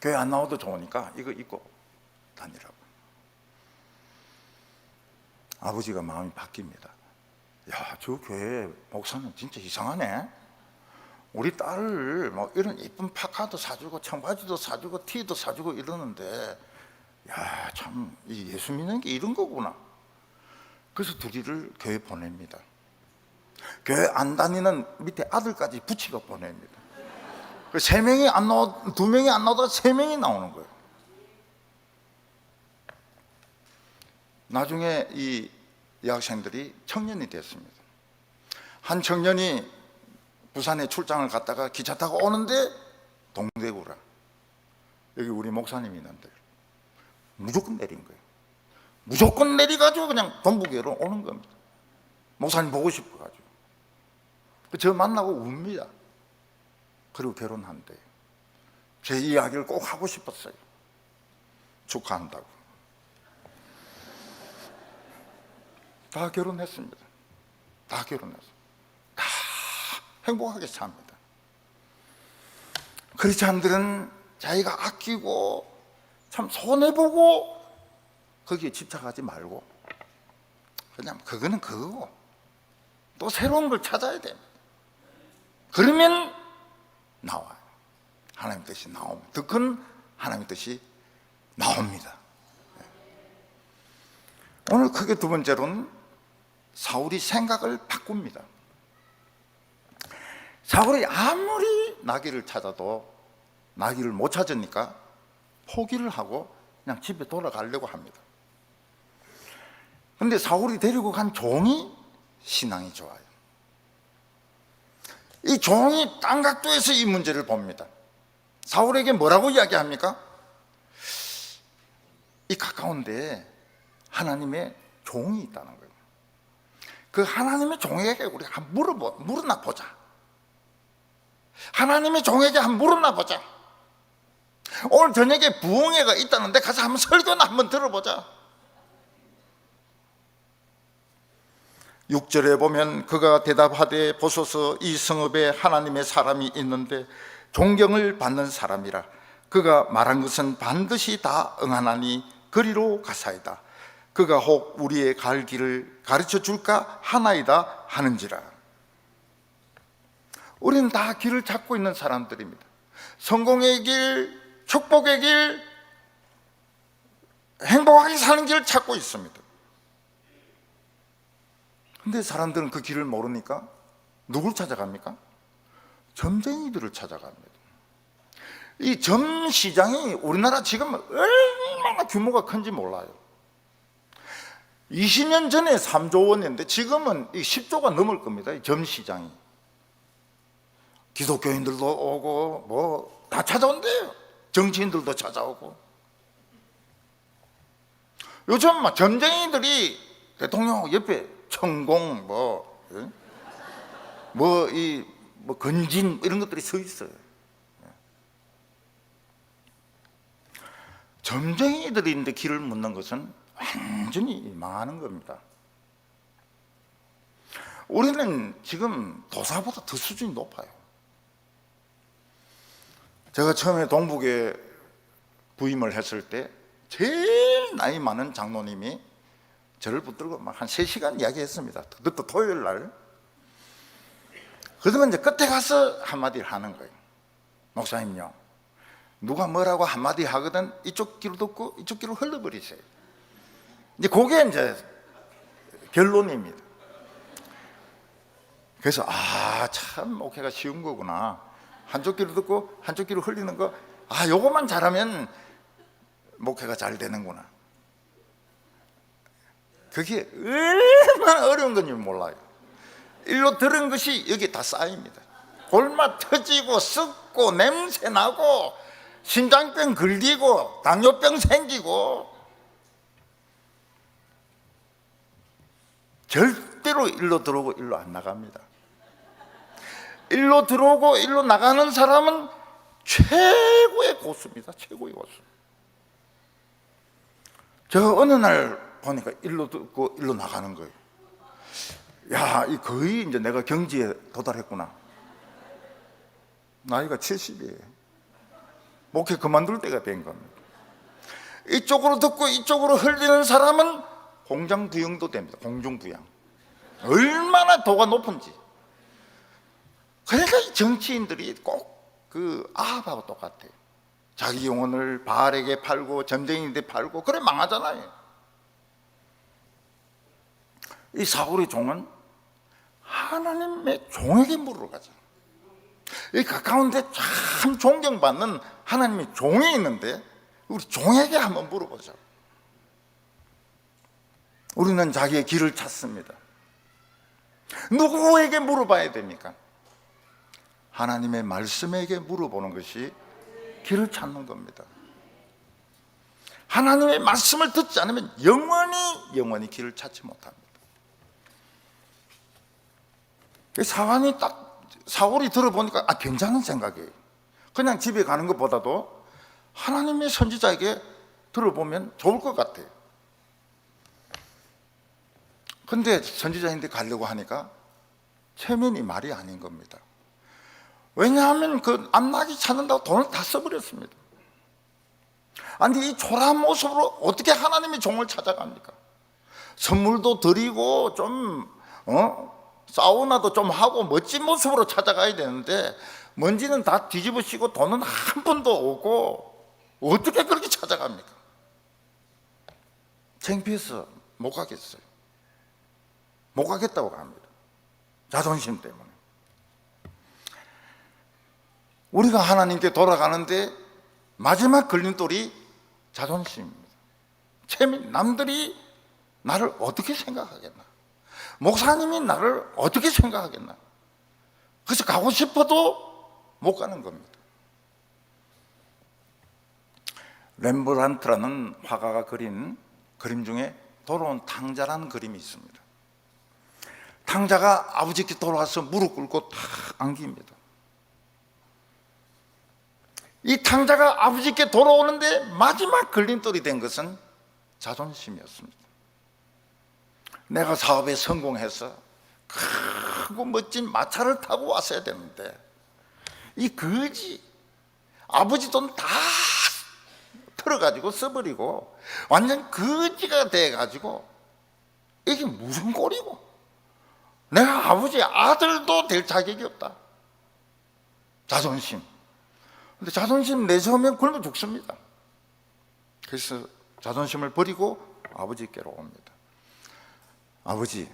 교회 안 나와도 좋으니까 이거 입고 다니라고. 아버지가 마음이 바뀝니다. 야, 저 교회 목사는 진짜 이상하네. 우리 딸을 뭐 이런 이쁜 파카도 사주고 청바지도 사주고 티도 사주고 이러는데, 야, 참 이 예수 믿는 게 이런 거구나. 그래서 둘이를 교회 보냅니다. 교회 안 다니는 밑에 아들까지 붙이고 보냅니다. 세 명이 안 나오, 두 명이 안 나오다가 세 명이 나오는 거예요. 나중에 이 여학생들이 청년이 됐습니다. 한 청년이 부산에 출장을 갔다가 기차 타고 오는데 동대구라, 여기 우리 목사님이 있는데 무조건 내린 거예요. 무조건 내려가지고 그냥 동북교로 오는 겁니다. 목사님 보고 싶어가지고. 저 만나고 웁니다. 그리고 결혼한대요. 제 이야기를 꼭 하고 싶었어요. 축하한다고. 다 결혼했습니다. 다 결혼했어요. 다 행복하게 삽니다. 크리스찬들은 자기가 아끼고 참 손해보고 거기에 집착하지 말고 그냥 그거는 그거고 또 새로운 걸 찾아야 됩니다. 그러면 나와요. 하나님 뜻이 나옵니다. 더 큰 하나님 뜻이 나옵니다. 오늘 크게 두 번째로는 사울이 생각을 바꿉니다. 사울이 아무리 나귀를 찾아도 나귀를 못 찾으니까 포기를 하고 그냥 집에 돌아가려고 합니다. 그런데 사울이 데리고 간 종이 신앙이 좋아요. 이 종이 딴 각도에서 이 문제를 봅니다. 사울에게 뭐라고 이야기합니까? 이 가까운데 하나님의 종이 있다는 거예요. 그 하나님의 종에게 우리가 한번 물어나 보자. 하나님의 종에게 한번 물어나 보자. 오늘 저녁에 부흥회가 있다는데 가서 한번 설교나 한번 들어보자. 6절에 보면 그가 대답하되 보소서 이 성읍에 하나님의 사람이 있는데 존경을 받는 사람이라. 그가 말한 것은 반드시 다 응하나니 그리로 가사이다. 그가 혹 우리의 갈 길을 가르쳐 줄까 하나이다 하는지라. 우리는 다 길을 찾고 있는 사람들입니다. 성공의 길, 축복의 길, 행복하게 사는 길을 찾고 있습니다. 근데 사람들은 그 길을 모르니까 누굴 찾아갑니까? 점쟁이들을 찾아갑니다. 이 점시장이 우리나라 지금 얼마나 규모가 큰지 몰라요. 20년 전에 3조 원이었는데 지금은 10조가 넘을 겁니다. 이 점시장이. 기독교인들도 오고 뭐 다 찾아온대요. 정치인들도 찾아오고. 요즘 막 점쟁이들이 대통령 옆에 천공 건진 이런 것들이 서 있어요. 점쟁이들인데 길을 묻는 것은 완전히 망하는 겁니다. 우리는 지금 도사보다 더 수준이 높아요. 제가 처음에 동북에 부임을 했을 때 제일 나이 많은 장로님이 저를 붙들고 막 한 3시간 이야기했습니다. 그것도 토요일 날. 그러면 이제 끝에 가서 한마디를 하는 거예요. 목사님요, 누가 뭐라고 한마디 하거든 이쪽 귀로 듣고 이쪽 귀로 흘러버리세요. 이제 그게 이제 결론입니다. 그래서 참 목회가 쉬운 거구나. 한쪽 귀로 듣고 한쪽 귀로 흘리는 거, 요것만 잘하면 목회가 잘 되는구나. 그게 얼마나 어려운 건지 몰라요. 일로 들은 것이 여기 다 쌓입니다. 골마 터지고 썩고 냄새 나고 심장병 걸리고 당뇨병 생기고, 절대로 일로 들어오고 일로 안 나갑니다. 일로 들어오고 일로 나가는 사람은 최고의 고수입니다. 최고의 고수. 저 어느 날 보니까 일로 듣고 일로 나가는 거예요. 야, 이 거의 이제 내가 경지에 도달했구나. 나이가 70이에요. 목회 그만둘 때가 된 겁니다. 이쪽으로 듣고 이쪽으로 흘리는 사람은 공장부양도 됩니다. 공중부양. 얼마나 도가 높은지. 그러니까 이 정치인들이 꼭 그 아합하고 똑같아요. 자기 영혼을 바알에게 팔고 점쟁이한테 팔고 그래 망하잖아요. 이 사울의 종은 하나님의 종에게 물으러 가죠. 이 가까운데 참 존경받는 하나님의 종이 있는데 우리 종에게 한번 물어보죠. 우리는 자기의 길을 찾습니다. 누구에게 물어봐야 됩니까? 하나님의 말씀에게 물어보는 것이 길을 찾는 겁니다. 하나님의 말씀을 듣지 않으면 영원히 길을 찾지 못합니다. 사울이 들어보니까 괜찮은 생각이에요. 그냥 집에 가는 것보다도 하나님의 선지자에게 들어보면 좋을 것 같아요. 근데 선지자인데 가려고 하니까 체면이 말이 아닌 겁니다. 왜냐하면 그 암나기 찾는다고 돈을 다 써버렸습니다. 아니, 이 초라한 모습으로 어떻게 하나님의 종을 찾아갑니까? 선물도 드리고 좀 사우나도 좀 하고 멋진 모습으로 찾아가야 되는데 먼지는 다 뒤집어 씌고 돈은 한 푼도 오고 어떻게 그렇게 찾아갑니까? 창피해서 못 가겠어요. 못 가겠다고 합니다. 자존심 때문에. 우리가 하나님께 돌아가는데 마지막 걸림돌이 자존심입니다. 남들이 나를 어떻게 생각하겠나? 목사님이 나를 어떻게 생각하겠나? 그래서 가고 싶어도 못 가는 겁니다. 렘브란트라는 화가가 그린 그림 중에 돌아온 탕자라는 그림이 있습니다. 탕자가 아버지께 돌아와서 무릎 꿇고 탁 안깁니다. 이 탕자가 아버지께 돌아오는데 마지막 걸림돌이 된 것은 자존심이었습니다. 내가 사업에 성공해서 크고 멋진 마차를 타고 왔어야 되는데 이 거지 아버지 돈 다 털어가지고 써버리고 완전 거지가 돼가지고 이게 무슨 꼴이고 내가 아버지 아들도 될 자격이 없다. 자존심. 근데 자존심 내세우면 굶어 죽습니다. 그래서 자존심을 버리고 아버지께로 옵니다. 아버지,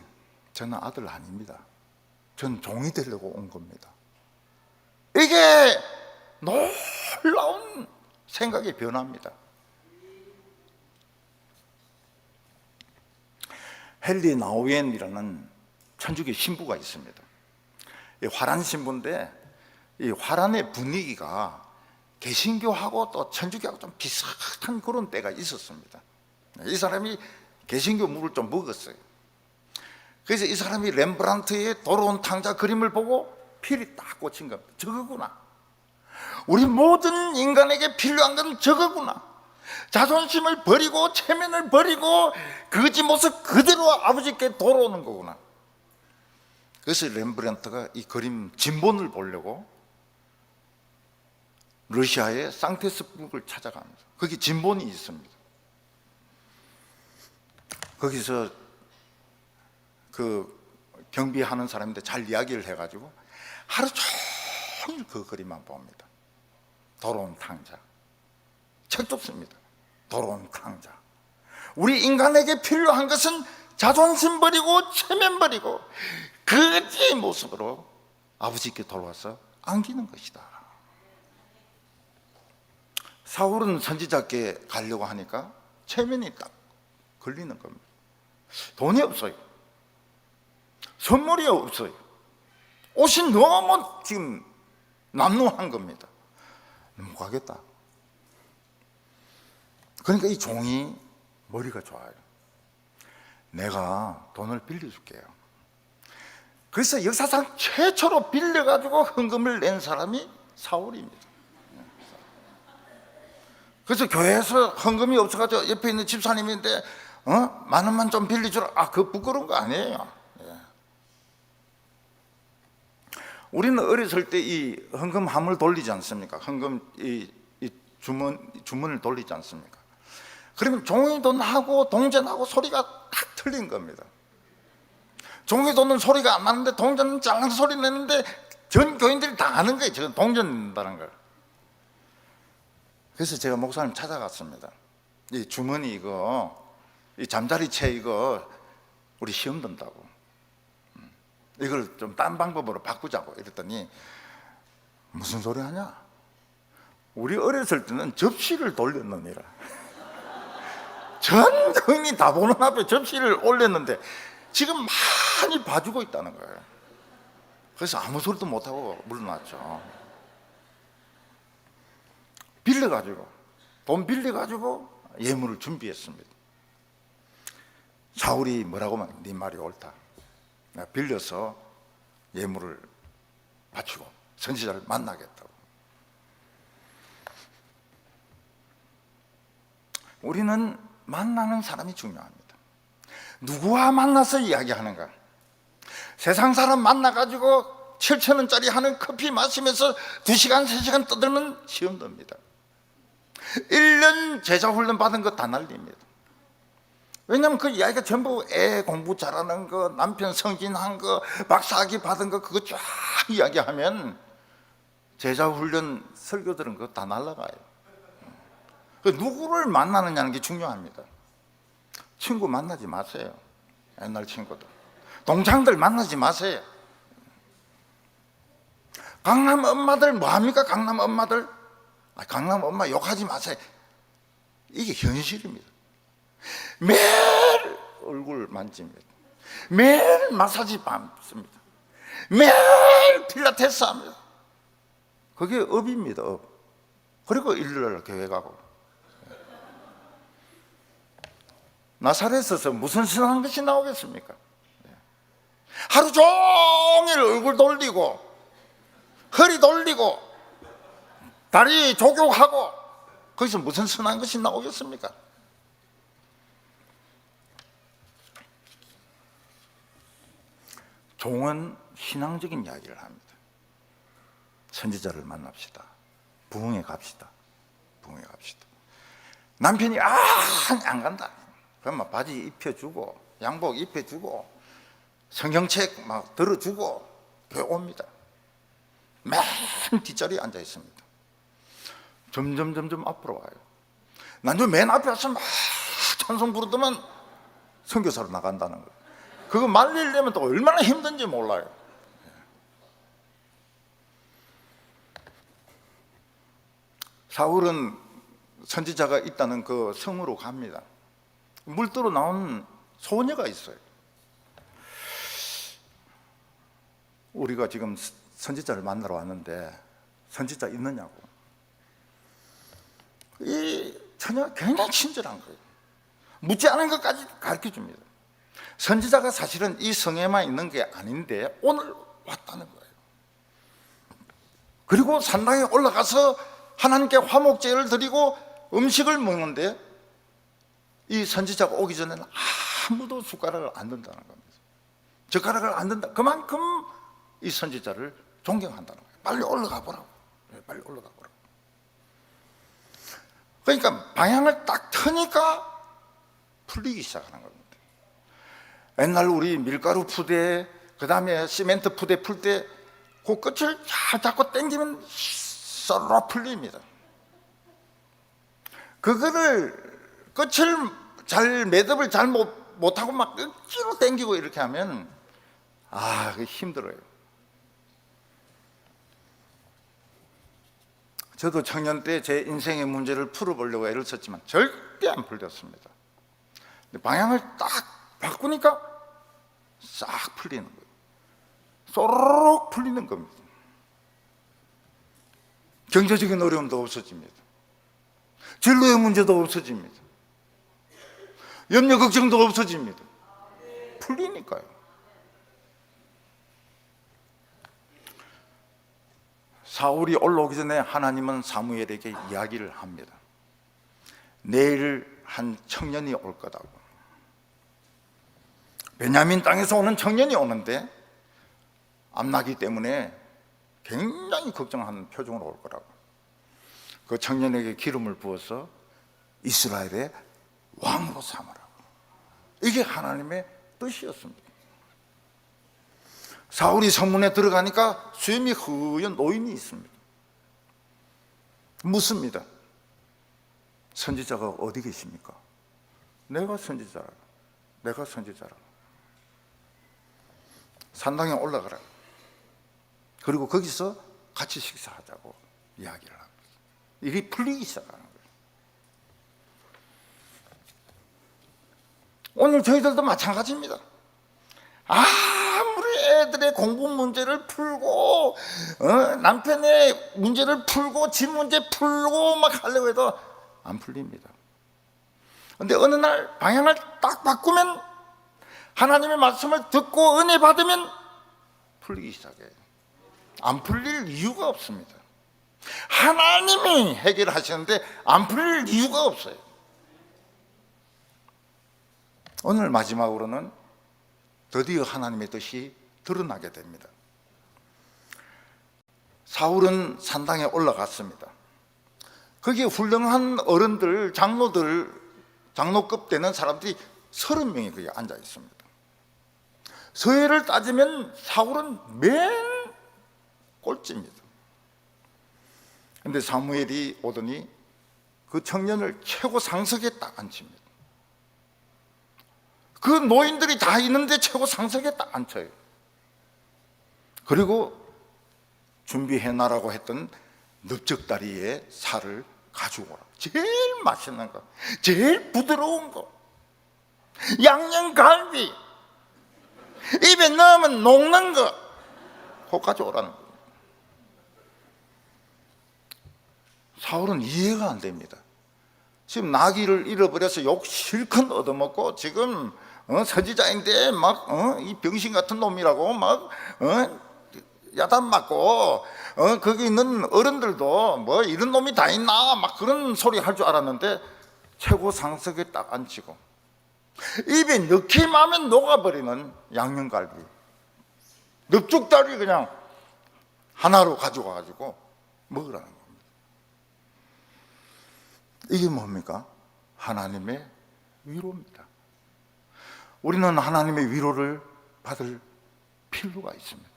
저는 아들 아닙니다. 전 종이 되려고 온 겁니다. 이게 놀라운 생각의 변화입니다. 헨리 나우엔이라는 천주교 신부가 있습니다. 화란 신부인데 이 화란의 분위기가 개신교하고 또 천주교하고 좀 비슷한 그런 때가 있었습니다. 이 사람이 개신교 물을 좀 먹었어요. 그래서 이 사람이 렘브란트의 돌아온 탕자 그림을 보고 필이 딱 꽂힌 겁니다. 저거구나. 우리 모든 인간에게 필요한 건 저거구나. 자존심을 버리고 체면을 버리고 거지 모습 그대로 아버지께 돌아오는 거구나. 그래서 렘브란트가 이 그림 진본을 보려고 러시아의 상테스부르크를 찾아갑니다. 거기 진본이 있습니다. 거기서 그 경비하는 사람인데 잘 이야기를 해가지고 하루 종일 그 그림만 봅니다. 돌아온 탕자. 책도 씁니다. 돌아온 탕자. 우리 인간에게 필요한 것은 자존심 버리고 체면 버리고 거지의 모습으로 아버지께 돌아와서 안기는 것이다. 사울은 선지자께 가려고 하니까 체면이 딱 걸리는 겁니다. 돈이 없어요. 선물이 없어요. 옷이 너무 지금 남루한 겁니다. 못 가겠다. 그러니까 이 종이 머리가 좋아요. 내가 돈을 빌려줄게요. 그래서 역사상 최초로 빌려가지고 헌금을 낸 사람이 사울입니다. 그래서 교회에서 헌금이 없어가지고 옆에 있는 집사님인데 10,000원만 좀 빌려주라. 그거 부끄러운 거 아니에요. 우리는 어렸을 때 이 헌금함을 돌리지 않습니까? 헌금 이 주문을 돌리지 않습니까? 그러면 종이돈하고 동전하고 소리가 딱 틀린 겁니다. 종이돈은 소리가 안 나는데 동전은 짤랑 소리 내는데 전 교인들이 다 아는 거예요. 저건 동전 낸다는 걸. 그래서 제가 목사님 찾아갔습니다. 이 주머니 이 잠자리채 우리 시험 든다고. 이걸 좀 딴 방법으로 바꾸자고 이랬더니 무슨 소리 하냐? 우리 어렸을 때는 접시를 돌렸느니라. 전 교인이 다 보는 앞에 접시를 올렸는데 지금 많이 봐주고 있다는 거예요. 그래서 아무 소리도 못하고 물러났죠. 돈 빌려가지고 예물을 준비했습니다. 사울이 뭐라고 하면 네 말이 옳다. 내가 빌려서 예물을 바치고 선지자를 만나겠다고. 우리는 만나는 사람이 중요합니다. 누구와 만나서 이야기하는가? 세상 사람 만나가지고 7,000원짜리 하는 커피 마시면서 2시간, 3시간 떠들면 시험 듭니다. 1년 제자 훈련 받은 거 다 날립니다. 왜냐하면 그 이야기가 전부 애 공부 잘하는 거, 남편 성진한 거, 박사학위 받은 거 그거 쫙 이야기하면 제자 훈련 설교 들은 거 다 날라가요. 누구를 만나느냐는 게 중요합니다. 친구 만나지 마세요. 옛날 친구들, 동창들 만나지 마세요. 강남 엄마들 뭐합니까? 강남 엄마들, 강남 엄마 욕하지 마세요. 이게 현실입니다. 매일 얼굴 만집니다. 매일 마사지 받습니다. 매일 필라테스 합니다. 그게 업입니다, 업. 그리고 일요일 교회 가고. 나사렛에서 무슨 선한 것이 나오겠습니까? 하루 종일 얼굴 돌리고 허리 돌리고 다리 조격하고 거기서 무슨 선한 것이 나오겠습니까? 종은 신앙적인 이야기를 합니다. 선지자를 만납시다. 부흥회 갑시다. 부흥회 갑시다. 남편이 안 간다. 그러면 바지 입혀주고 양복 입혀주고 성경책 막 들어주고 교회 옵니다. 맨 뒷자리에 앉아 있습니다. 점점 앞으로 와요. 난저 맨 앞에 와서 막 찬송 부르더만 선교사로 나간다는 거예요. 그거 말리려면 또 얼마나 힘든지 몰라요. 사울은 선지자가 있다는 그 성으로 갑니다. 물들어 나온 소녀가 있어요. 우리가 지금 선지자를 만나러 왔는데 선지자 있느냐고. 이 처녀가 굉장히 친절한 거예요. 묻지 않은 것까지 가르쳐 줍니다. 선지자가 사실은 이 성에만 있는 게 아닌데 오늘 왔다는 거예요. 그리고 산당에 올라가서 하나님께 화목제를 드리고 음식을 먹는데 이 선지자가 오기 전에는 아무도 숟가락을 안 든다는 겁니다. 젓가락을 안 든다. 그만큼 이 선지자를 존경한다는 거예요. 빨리 올라가 보라고. 빨리 올라가 보라고. 그러니까 방향을 딱 트니까 풀리기 시작하는 겁니다. 옛날 우리 밀가루 푸대, 그 다음에 시멘트 푸대 풀 때 그 끝을 잘 잡고 당기면 썰어 풀립니다. 그거를 끝을 매듭을 잘 못하고 막 억지로 당기고 이렇게 하면 그게 힘들어요. 저도 청년 때 제 인생의 문제를 풀어보려고 애를 썼지만 절대 안 풀렸습니다. 근데 방향을 딱 바꾸니까 싹 풀리는 거예요. 쏘르륵 풀리는 겁니다. 경제적인 어려움도 없어집니다. 진로의 문제도 없어집니다. 염려 걱정도 없어집니다. 풀리니까요. 사울이 올라오기 전에 하나님은 사무엘에게 이야기를 합니다. 내일 한 청년이 올 거다고. 베냐민 땅에서 오는 청년이 오는데 암나기 때문에 굉장히 걱정하는 표정으로 올 거라고. 그 청년에게 기름을 부어서 이스라엘의 왕으로 삼으라고. 이게 하나님의 뜻이었습니다. 사울이 성문에 들어가니까 수염이 허연 노인이 있습니다. 묻습니다. 선지자가 어디 계십니까? 내가 선지자라. 내가 선지자라. 산당에 올라가라. 그리고 거기서 같이 식사하자고 이야기를 합니다. 일이 풀리기 시작하는 거예요. 오늘 저희들도 마찬가지입니다. 아무리 애들의 공부 문제를 풀고 남편의 문제를 풀고 집 문제 풀고 막 하려고 해도 안 풀립니다. 그런데 어느 날 방향을 딱 바꾸면, 하나님의 말씀을 듣고 은혜 받으면 풀리기 시작해요. 안 풀릴 이유가 없습니다. 하나님이 해결하시는데 안 풀릴 이유가 없어요. 오늘 마지막으로는 드디어 하나님의 뜻이 드러나게 됩니다. 사울은 산당에 올라갔습니다. 거기에 훌륭한 어른들, 장로급 되는 사람들이 30명이 거기에 앉아 있습니다. 서예를 따지면 사울은 맨 꼴찌입니다. 그런데 사무엘이 오더니 그 청년을 최고 상석에 딱 앉힙니다. 그 노인들이 다 있는데 최고 상석에 딱 앉혀요. 그리고 준비해놔라고 했던 넓적다리의 살을 가지고 오라. 제일 맛있는 거, 제일 부드러운 거, 양념갈비, 입에 넣으면 녹는 거, 그거 가져오라는 거예요. 사울은 이해가 안 됩니다. 지금 나귀를 잃어버려서 욕 실컷 얻어먹고 지금 선지자인데 막 이 병신 같은 놈이라고 막 야단 맞고 거기 있는 어른들도 뭐 이런 놈이 다 있나 막 그런 소리 할 줄 알았는데 최고 상석에 딱 앉히고 입에 넣기만 하면 녹아버리는 양념갈비, 넙죽다리 그냥 하나로 가져가가지고 먹으라는 겁니다. 이게 뭡니까? 하나님의 위로입니다. 우리는 하나님의 위로를 받을 필요가 있습니다.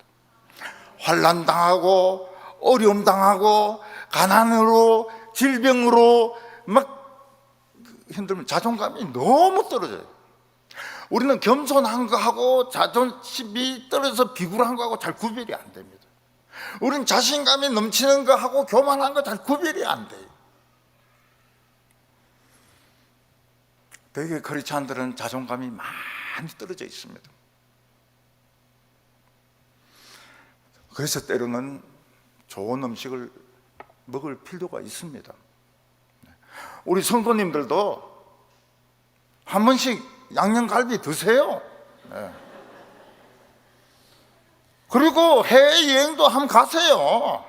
환난 당하고 어려움 당하고 가난으로 질병으로 막 힘들면 자존감이 너무 떨어져요. 우리는 겸손한 거하고 자존심이 떨어져서 비굴한 거하고 잘 구별이 안 됩니다. 우리는 자신감이 넘치는 거하고 교만한 거 잘 구별이 안 돼요. 되게 크리스찬들은 자존감이 많이 떨어져 있습니다. 그래서 때로는 좋은 음식을 먹을 필요가 있습니다. 우리 성도님들도 한 번씩 양념갈비 드세요. 네. 그리고 해외여행도 한번 가세요.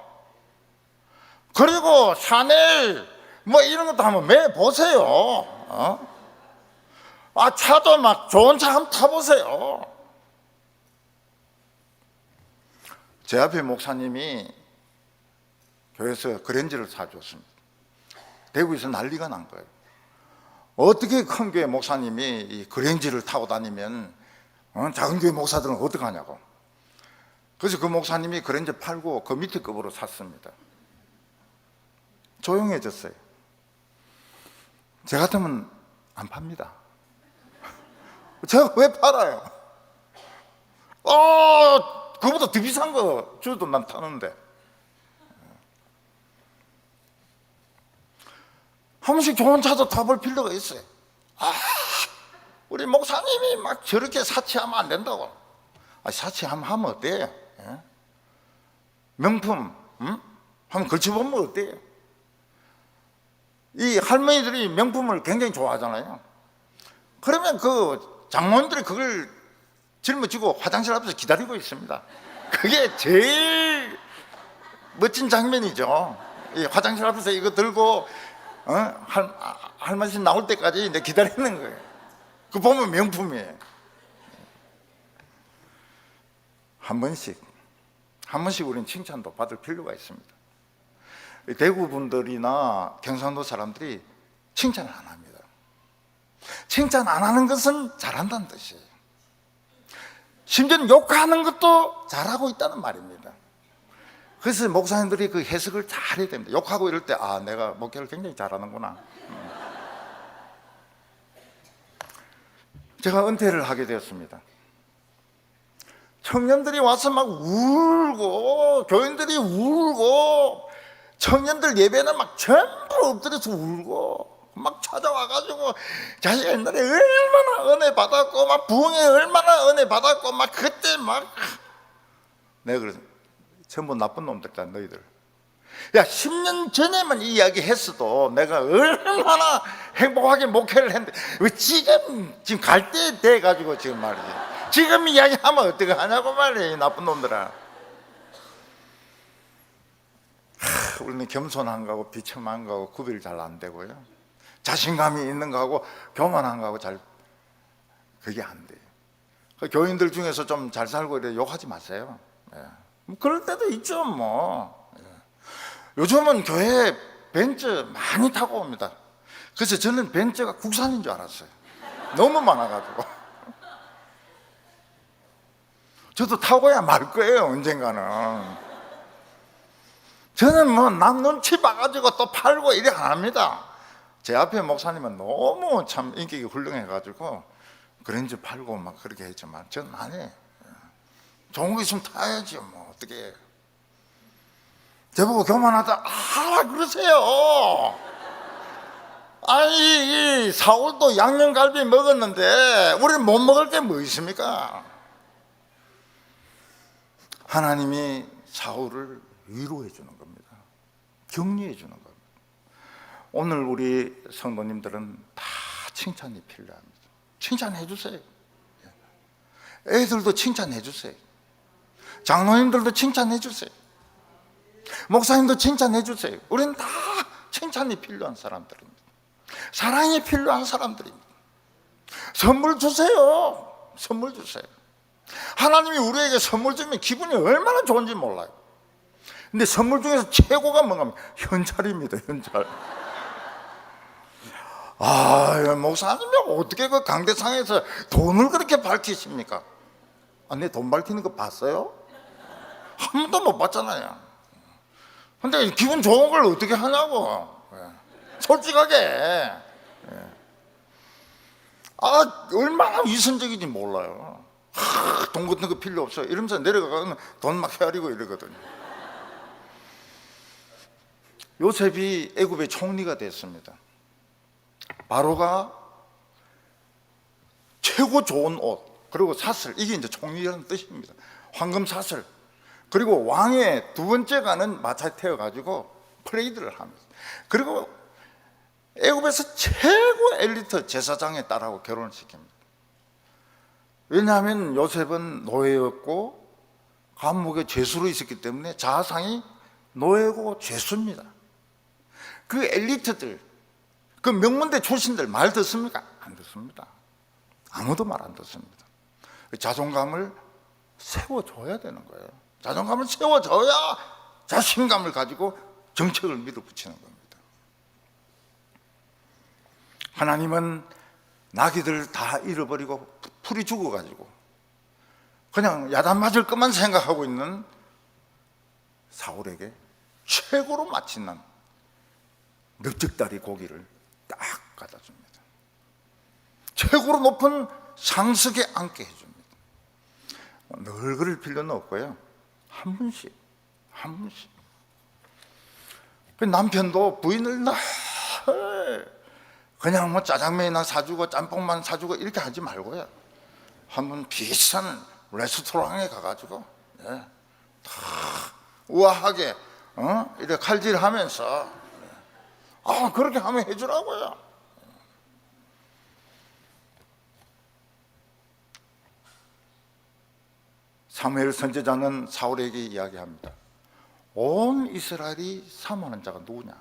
그리고 샤넬 뭐 이런 것도 한번 매보세요. 차도 막 좋은 차 한번 타보세요. 제 앞에 목사님이 교회에서 그랜저를 사줬습니다. 대구에서 난리가 난 거예요. 어떻게 큰 교회 목사님이 이 그랜저를 타고 다니면 작은 교회 목사들은 어떡하냐고. 그래서 그 목사님이 그랜저 팔고 그 밑에 급으로 샀습니다. 조용해졌어요. 제 같으면 안 팝니다. 제가 왜 팔아요? 그거보다 더 비싼 거 주도 난 타는데. 한 번씩 좋은 차도 타볼 필요가 있어요. 우리 목사님이 막 저렇게 사치하면 안 된다고. 사치하면 어때요? 예? 명품, 한번 걸쳐보면 어때요? 이 할머니들이 명품을 굉장히 좋아하잖아요. 그러면 그 장모님들이 그걸 짊어지고 화장실 앞에서 기다리고 있습니다. 그게 제일 멋진 장면이죠. 이 화장실 앞에서 이거 들고 할머니 나올 때까지 이제 기다리는 거예요. 그 보면 명품이에요. 한 번씩 우리는 칭찬도 받을 필요가 있습니다. 대구 분들이나 경상도 사람들이 칭찬을 안 합니다. 칭찬 안 하는 것은 잘한다는 뜻이에요. 심지어 욕하는 것도 잘하고 있다는 말입니다. 그래서 목사님들이 그 해석을 잘 해야 됩니다. 욕하고 이럴 때 내가 목회를 굉장히 잘하는구나. 제가 은퇴를 하게 되었습니다. 청년들이 와서 막 울고, 교인들이 울고, 청년들 예배는 막 전부 엎드려서 울고 막 찾아와가지고 자기가 옛날에 얼마나 은혜 받았고 막 부흥에 얼마나 은혜 받았고 막 그때 막 내가 그래서 전부 나쁜 놈들이다 너희들. 야 10년 전에만 이 이야기 했어도 내가 얼마나 행복하게 목회를 했는데 왜 지금 갈 때 돼가지고 지금 말이지 지금 이야기하면 어떻게 하냐고 말이야 이 나쁜 놈들아. 우리는 겸손한 거하고 비참한 거하고 구별이 잘 안 되고요. 자신감이 있는 거하고 교만한 거하고 잘 그게 안 돼요. 그 교인들 중에서 좀 잘 살고 이래 욕하지 마세요. 예. 뭐 그럴 때도 있죠 뭐. 예. 요즘은 교회에 벤츠 많이 타고 옵니다. 그래서 저는 벤츠가 국산인 줄 알았어요. 너무 많아가지고. 저도 타고야 말 거예요 언젠가는. 저는 뭐 남 눈치 봐가지고 또 팔고 이래 안 합니다. 제 앞에 목사님은 너무 참 인격이 훌륭해가지고 그런지 팔고 막 그렇게 했지만 저는 안 해. 좋은 거 있으면 타야지 뭐 어떻게 해. 저보고 교만하다 그러세요. 아니 이 사울도 양념갈비 먹었는데 우리는 못 먹을 게 뭐 있습니까? 하나님이 사울을 위로해 주는 겁니다. 격려해 주는 겁니다. 오늘 우리 성도님들은 다 칭찬이 필요합니다. 칭찬해 주세요. 애들도 칭찬해 주세요. 장로님들도 칭찬해 주세요. 목사님도 칭찬해 주세요. 우리는 다 칭찬이 필요한 사람들입니다. 사랑이 필요한 사람들입니다. 선물 주세요. 선물 주세요. 하나님이 우리에게 선물 주면 기분이 얼마나 좋은지 몰라요. 근데 선물 중에서 최고가 뭔가 하면 현찰입니다. 현찰. 목사님이 어떻게 그 강대상에서 돈을 그렇게 밝히십니까? 내 돈 밝히는 거 봤어요? 한 번도 못 봤잖아요. 근데 기분 좋은 걸 어떻게 하냐고. 솔직하게. 얼마나 위선적인지 몰라요. 돈 같은 거 필요 없어요. 이러면서 내려가면 돈 막 헤아리고 이러거든요. 요셉이 애굽의 총리가 됐습니다. 바로가 최고 좋은 옷 그리고 사슬, 이게 이제 총리라는 뜻입니다. 황금 사슬, 그리고 왕의 두 번째 가는 마차에 태워가지고 퍼레이드를 합니다. 그리고 애굽에서 최고 엘리트 제사장의 딸하고 결혼을 시킵니다. 왜냐하면 요셉은 노예였고 감옥에 죄수로 있었기 때문에 자상이 노예고 죄수입니다. 그 엘리트들, 그 명문대 출신들 말 듣습니까? 안 듣습니다. 아무도 말 안 듣습니다. 자존감을 세워줘야 되는 거예요. 자존감을 세워줘야 자신감을 가지고 정책을 밀어붙이는 겁니다. 하나님은 나귀들 다 잃어버리고 풀이 죽어가지고 그냥 야단 맞을 것만 생각하고 있는 사울에게 최고로 맛있는 넓적다리 고기를 딱 갖다 줍니다. 최고로 높은 상석에 앉게 해줍니다. 늘 그럴 필요는 없고요. 한 분씩. 그 남편도 부인을 그냥 뭐 짜장면이나 사주고 짬뽕만 사주고 이렇게 하지 말고요. 한번 비싼 레스토랑에 가가지고 다 우아하게 이렇게 칼질하면서 그렇게 하면 해주라고요. 사무엘 선지자는 사울에게 이야기합니다. 온 이스라엘이 사모하는 자가 누구냐?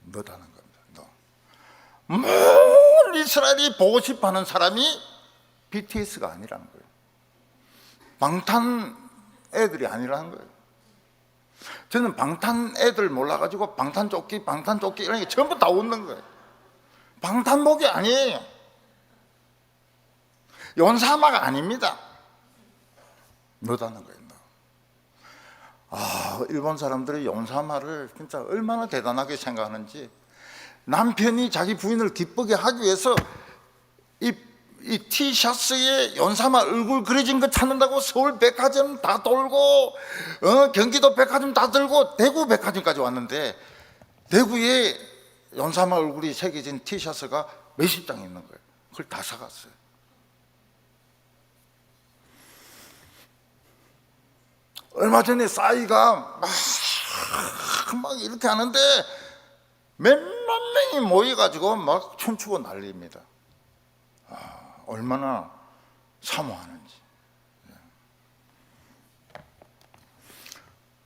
너다는 겁니다. 온 이스라엘이 보고 싶어하는 사람이 BTS가 아니라는 거예요. 방탄 애들이 아니라는 거예요. 저는 방탄 애들 몰라가지고 방탄조끼 이런 게 전부 다 웃는 거예요. 방탄복이 아니에요. 연사마가 아닙니다. 너다는 거예요. 일본 사람들이 연사마를 진짜 얼마나 대단하게 생각하는지, 남편이 자기 부인을 기쁘게 하기 위해서 이 티셔츠에 연사마 얼굴 그려진 거 찾는다고 서울 백화점 다 돌고 경기도 백화점 다 들고 대구 백화점까지 왔는데, 대구에 연사마 얼굴이 새겨진 티셔츠가 몇십 장 있는 거예요. 그걸 다 사갔어요. 얼마 전에 싸이가 막 이렇게 하는데 몇만 명이 모여가지고 막 춤추고 난리입니다. 얼마나 사모하는지.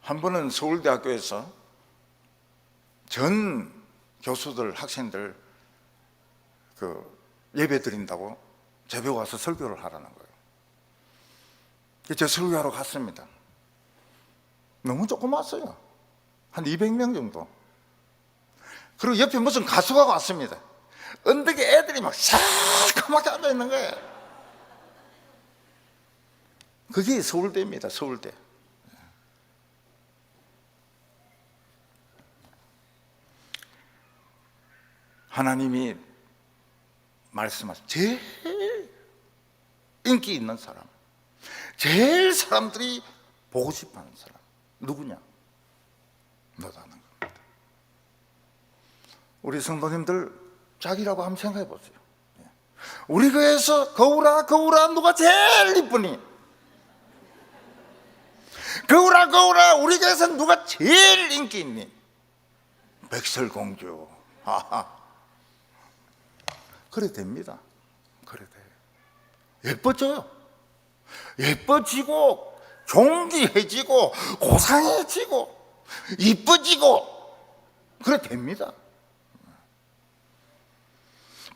한 번은 서울대학교에서 전 교수들, 학생들 예배 드린다고 제배 와서 설교를 하라는 거예요. 저 설교하러 갔습니다. 너무 조금 왔어요. 한 200명 정도. 그리고 옆에 무슨 가수가 왔습니다. 언덕에 애들이 막 새까맣게 앉아 있는 거예요. 그게 서울대입니다. 서울대. 하나님이 말씀하신 제일 인기 있는 사람, 제일 사람들이 보고 싶어하는 사람 누구냐? 너다는 겁니다. 우리 성도님들 자기라고 한번 생각해 보세요. 우리 교회에서 거울아 누가 제일 이쁘니? 거울아 우리 교회에서 누가 제일 인기 있니? 백설공주. 그래 됩니다. 그래 돼요. 예뻐져요. 예뻐지고 존귀해지고 고상해지고 이뻐지고 그래 됩니다.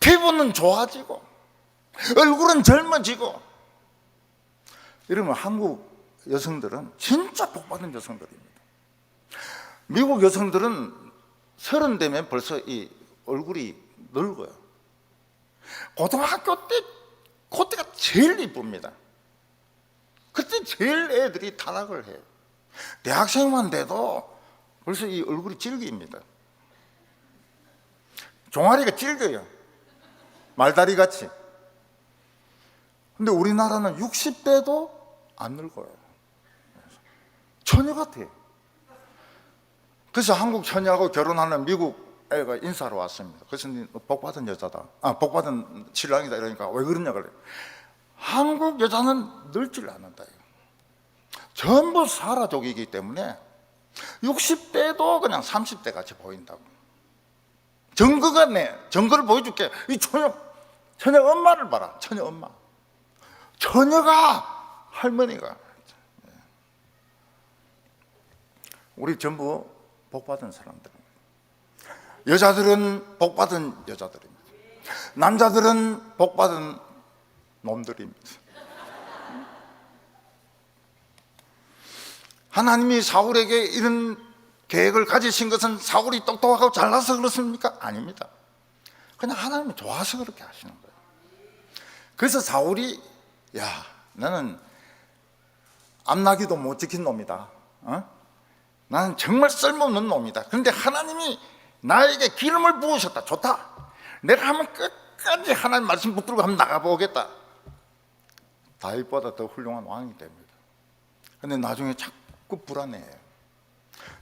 피부는 좋아지고 얼굴은 젊어지고 이러면 한국 여성들은 진짜 복받은 여성들입니다. 미국 여성들은 30 되면 벌써 이 얼굴이 늙어요. 고등학교 때 그때가 제일 이쁩니다. 그때 제일 애들이 타락을 해요. 대학생만 돼도 벌써 이 얼굴이 질깁니다. 종아리가 질겨요. 말다리 같이. 근데 우리나라는 60대도 안 늙어요. 처녀 같아요. 그래서 한국 처녀하고 결혼하는 미국 애가 인사로 왔습니다. 그래서 복받은 여자다. 복받은 신랑이다. 이러니까 왜 그러냐 그래요. 한국 여자는 늙지를 않는다. 전부 사라족이기 때문에 60대도 그냥 30대 같이 보인다고. 증거를 보여줄게. 이 처녀 엄마를 봐라. 처녀 엄마. 처녀가 할머니가. 우리 전부 복받은 사람들입니다. 여자들은 복받은 여자들입니다. 남자들은 복받은 놈들입니다. 하나님이 사울에게 이런 계획을 가지신 것은 사울이 똑똑하고 잘나서 그렇습니까? 아닙니다. 그냥 하나님이 좋아서 그렇게 하시는 거예요. 그래서 사울이 나는 암나기도 못 지킨 놈이다. 나는 정말 쓸모없는 놈이다. 그런데 하나님이 나에게 기름을 부으셨다. 좋다. 내가 한번 끝까지 하나님 말씀 붙들고 한번 나가보겠다. 다윗보다 더 훌륭한 왕이 됩니다. 그런데 나중에 자꾸 불안해해요.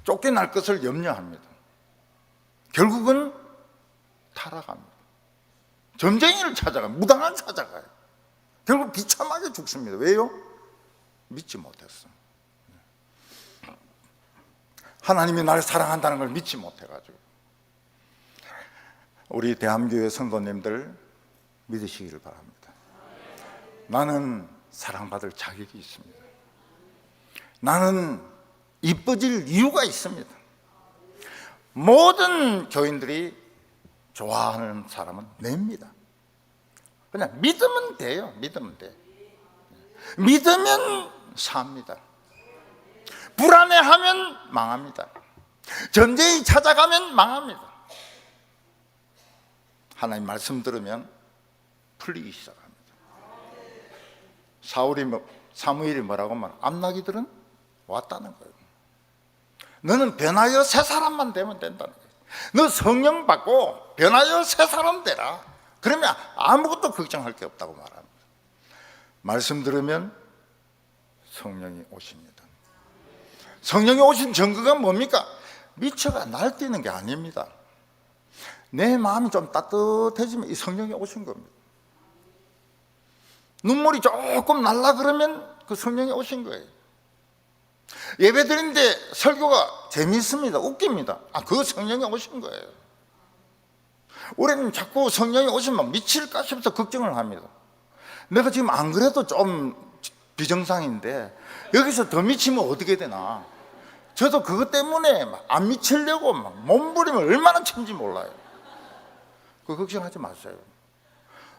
쫓겨날 것을 염려합니다. 결국은 타락합니다. 점쟁이를 찾아가요. 무당을 찾아가요. 결국 비참하게 죽습니다. 왜요? 믿지 못했어. 하나님이 나를 사랑한다는 걸 믿지 못해가지고. 우리 대한교회 성도님들 믿으시기를 바랍니다. 나는 사랑받을 자격이 있습니다. 나는 이뻐질 이유가 있습니다. 모든 교인들이 좋아하는 사람은 냅니다. 그냥 믿으면 돼요. 믿으면 돼. 믿으면 삽니다. 불안해하면 망합니다. 전쟁이 찾아가면 망합니다. 하나님 말씀 들으면 풀리기 시작합니다. 사무엘이 뭐라고 말하면 암나기들은 왔다는 거예요. 너는 변하여 새 사람만 되면 된다는 거예요. 너 성령 받고 변하여 새 사람 되라. 그러면 아무것도 걱정할 게 없다고 말합니다. 말씀 들으면 성령이 오십니다. 성령이 오신 증거가 뭡니까? 미쳐가 날뛰는 게 아닙니다. 내 마음이 좀 따뜻해지면 이 성령이 오신 겁니다. 눈물이 조금 날라 그러면 그 성령이 오신 거예요. 예배 드리는데 설교가 재미있습니다. 웃깁니다. 그 성령이 오신 거예요. 우리는 자꾸 성령이 오시면 미칠까 싶어서 걱정을 합니다. 내가 지금 안 그래도 좀 비정상인데 여기서 더 미치면 어떻게 되나. 저도 그것 때문에 안 미치려고 몸부림을 얼마나 치는지 몰라요. 그 걱정하지 마세요.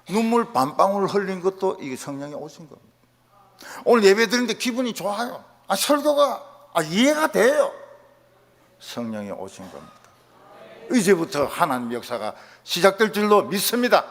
눈물 반방울 흘린 것도 이게 성령이 오신 겁니다. 오늘 예배 드리는데 기분이 좋아요. 설교가 이해가 돼요. 성령이 오신 겁니다. 이제부터 하나님 역사가 시작될 줄로 믿습니다.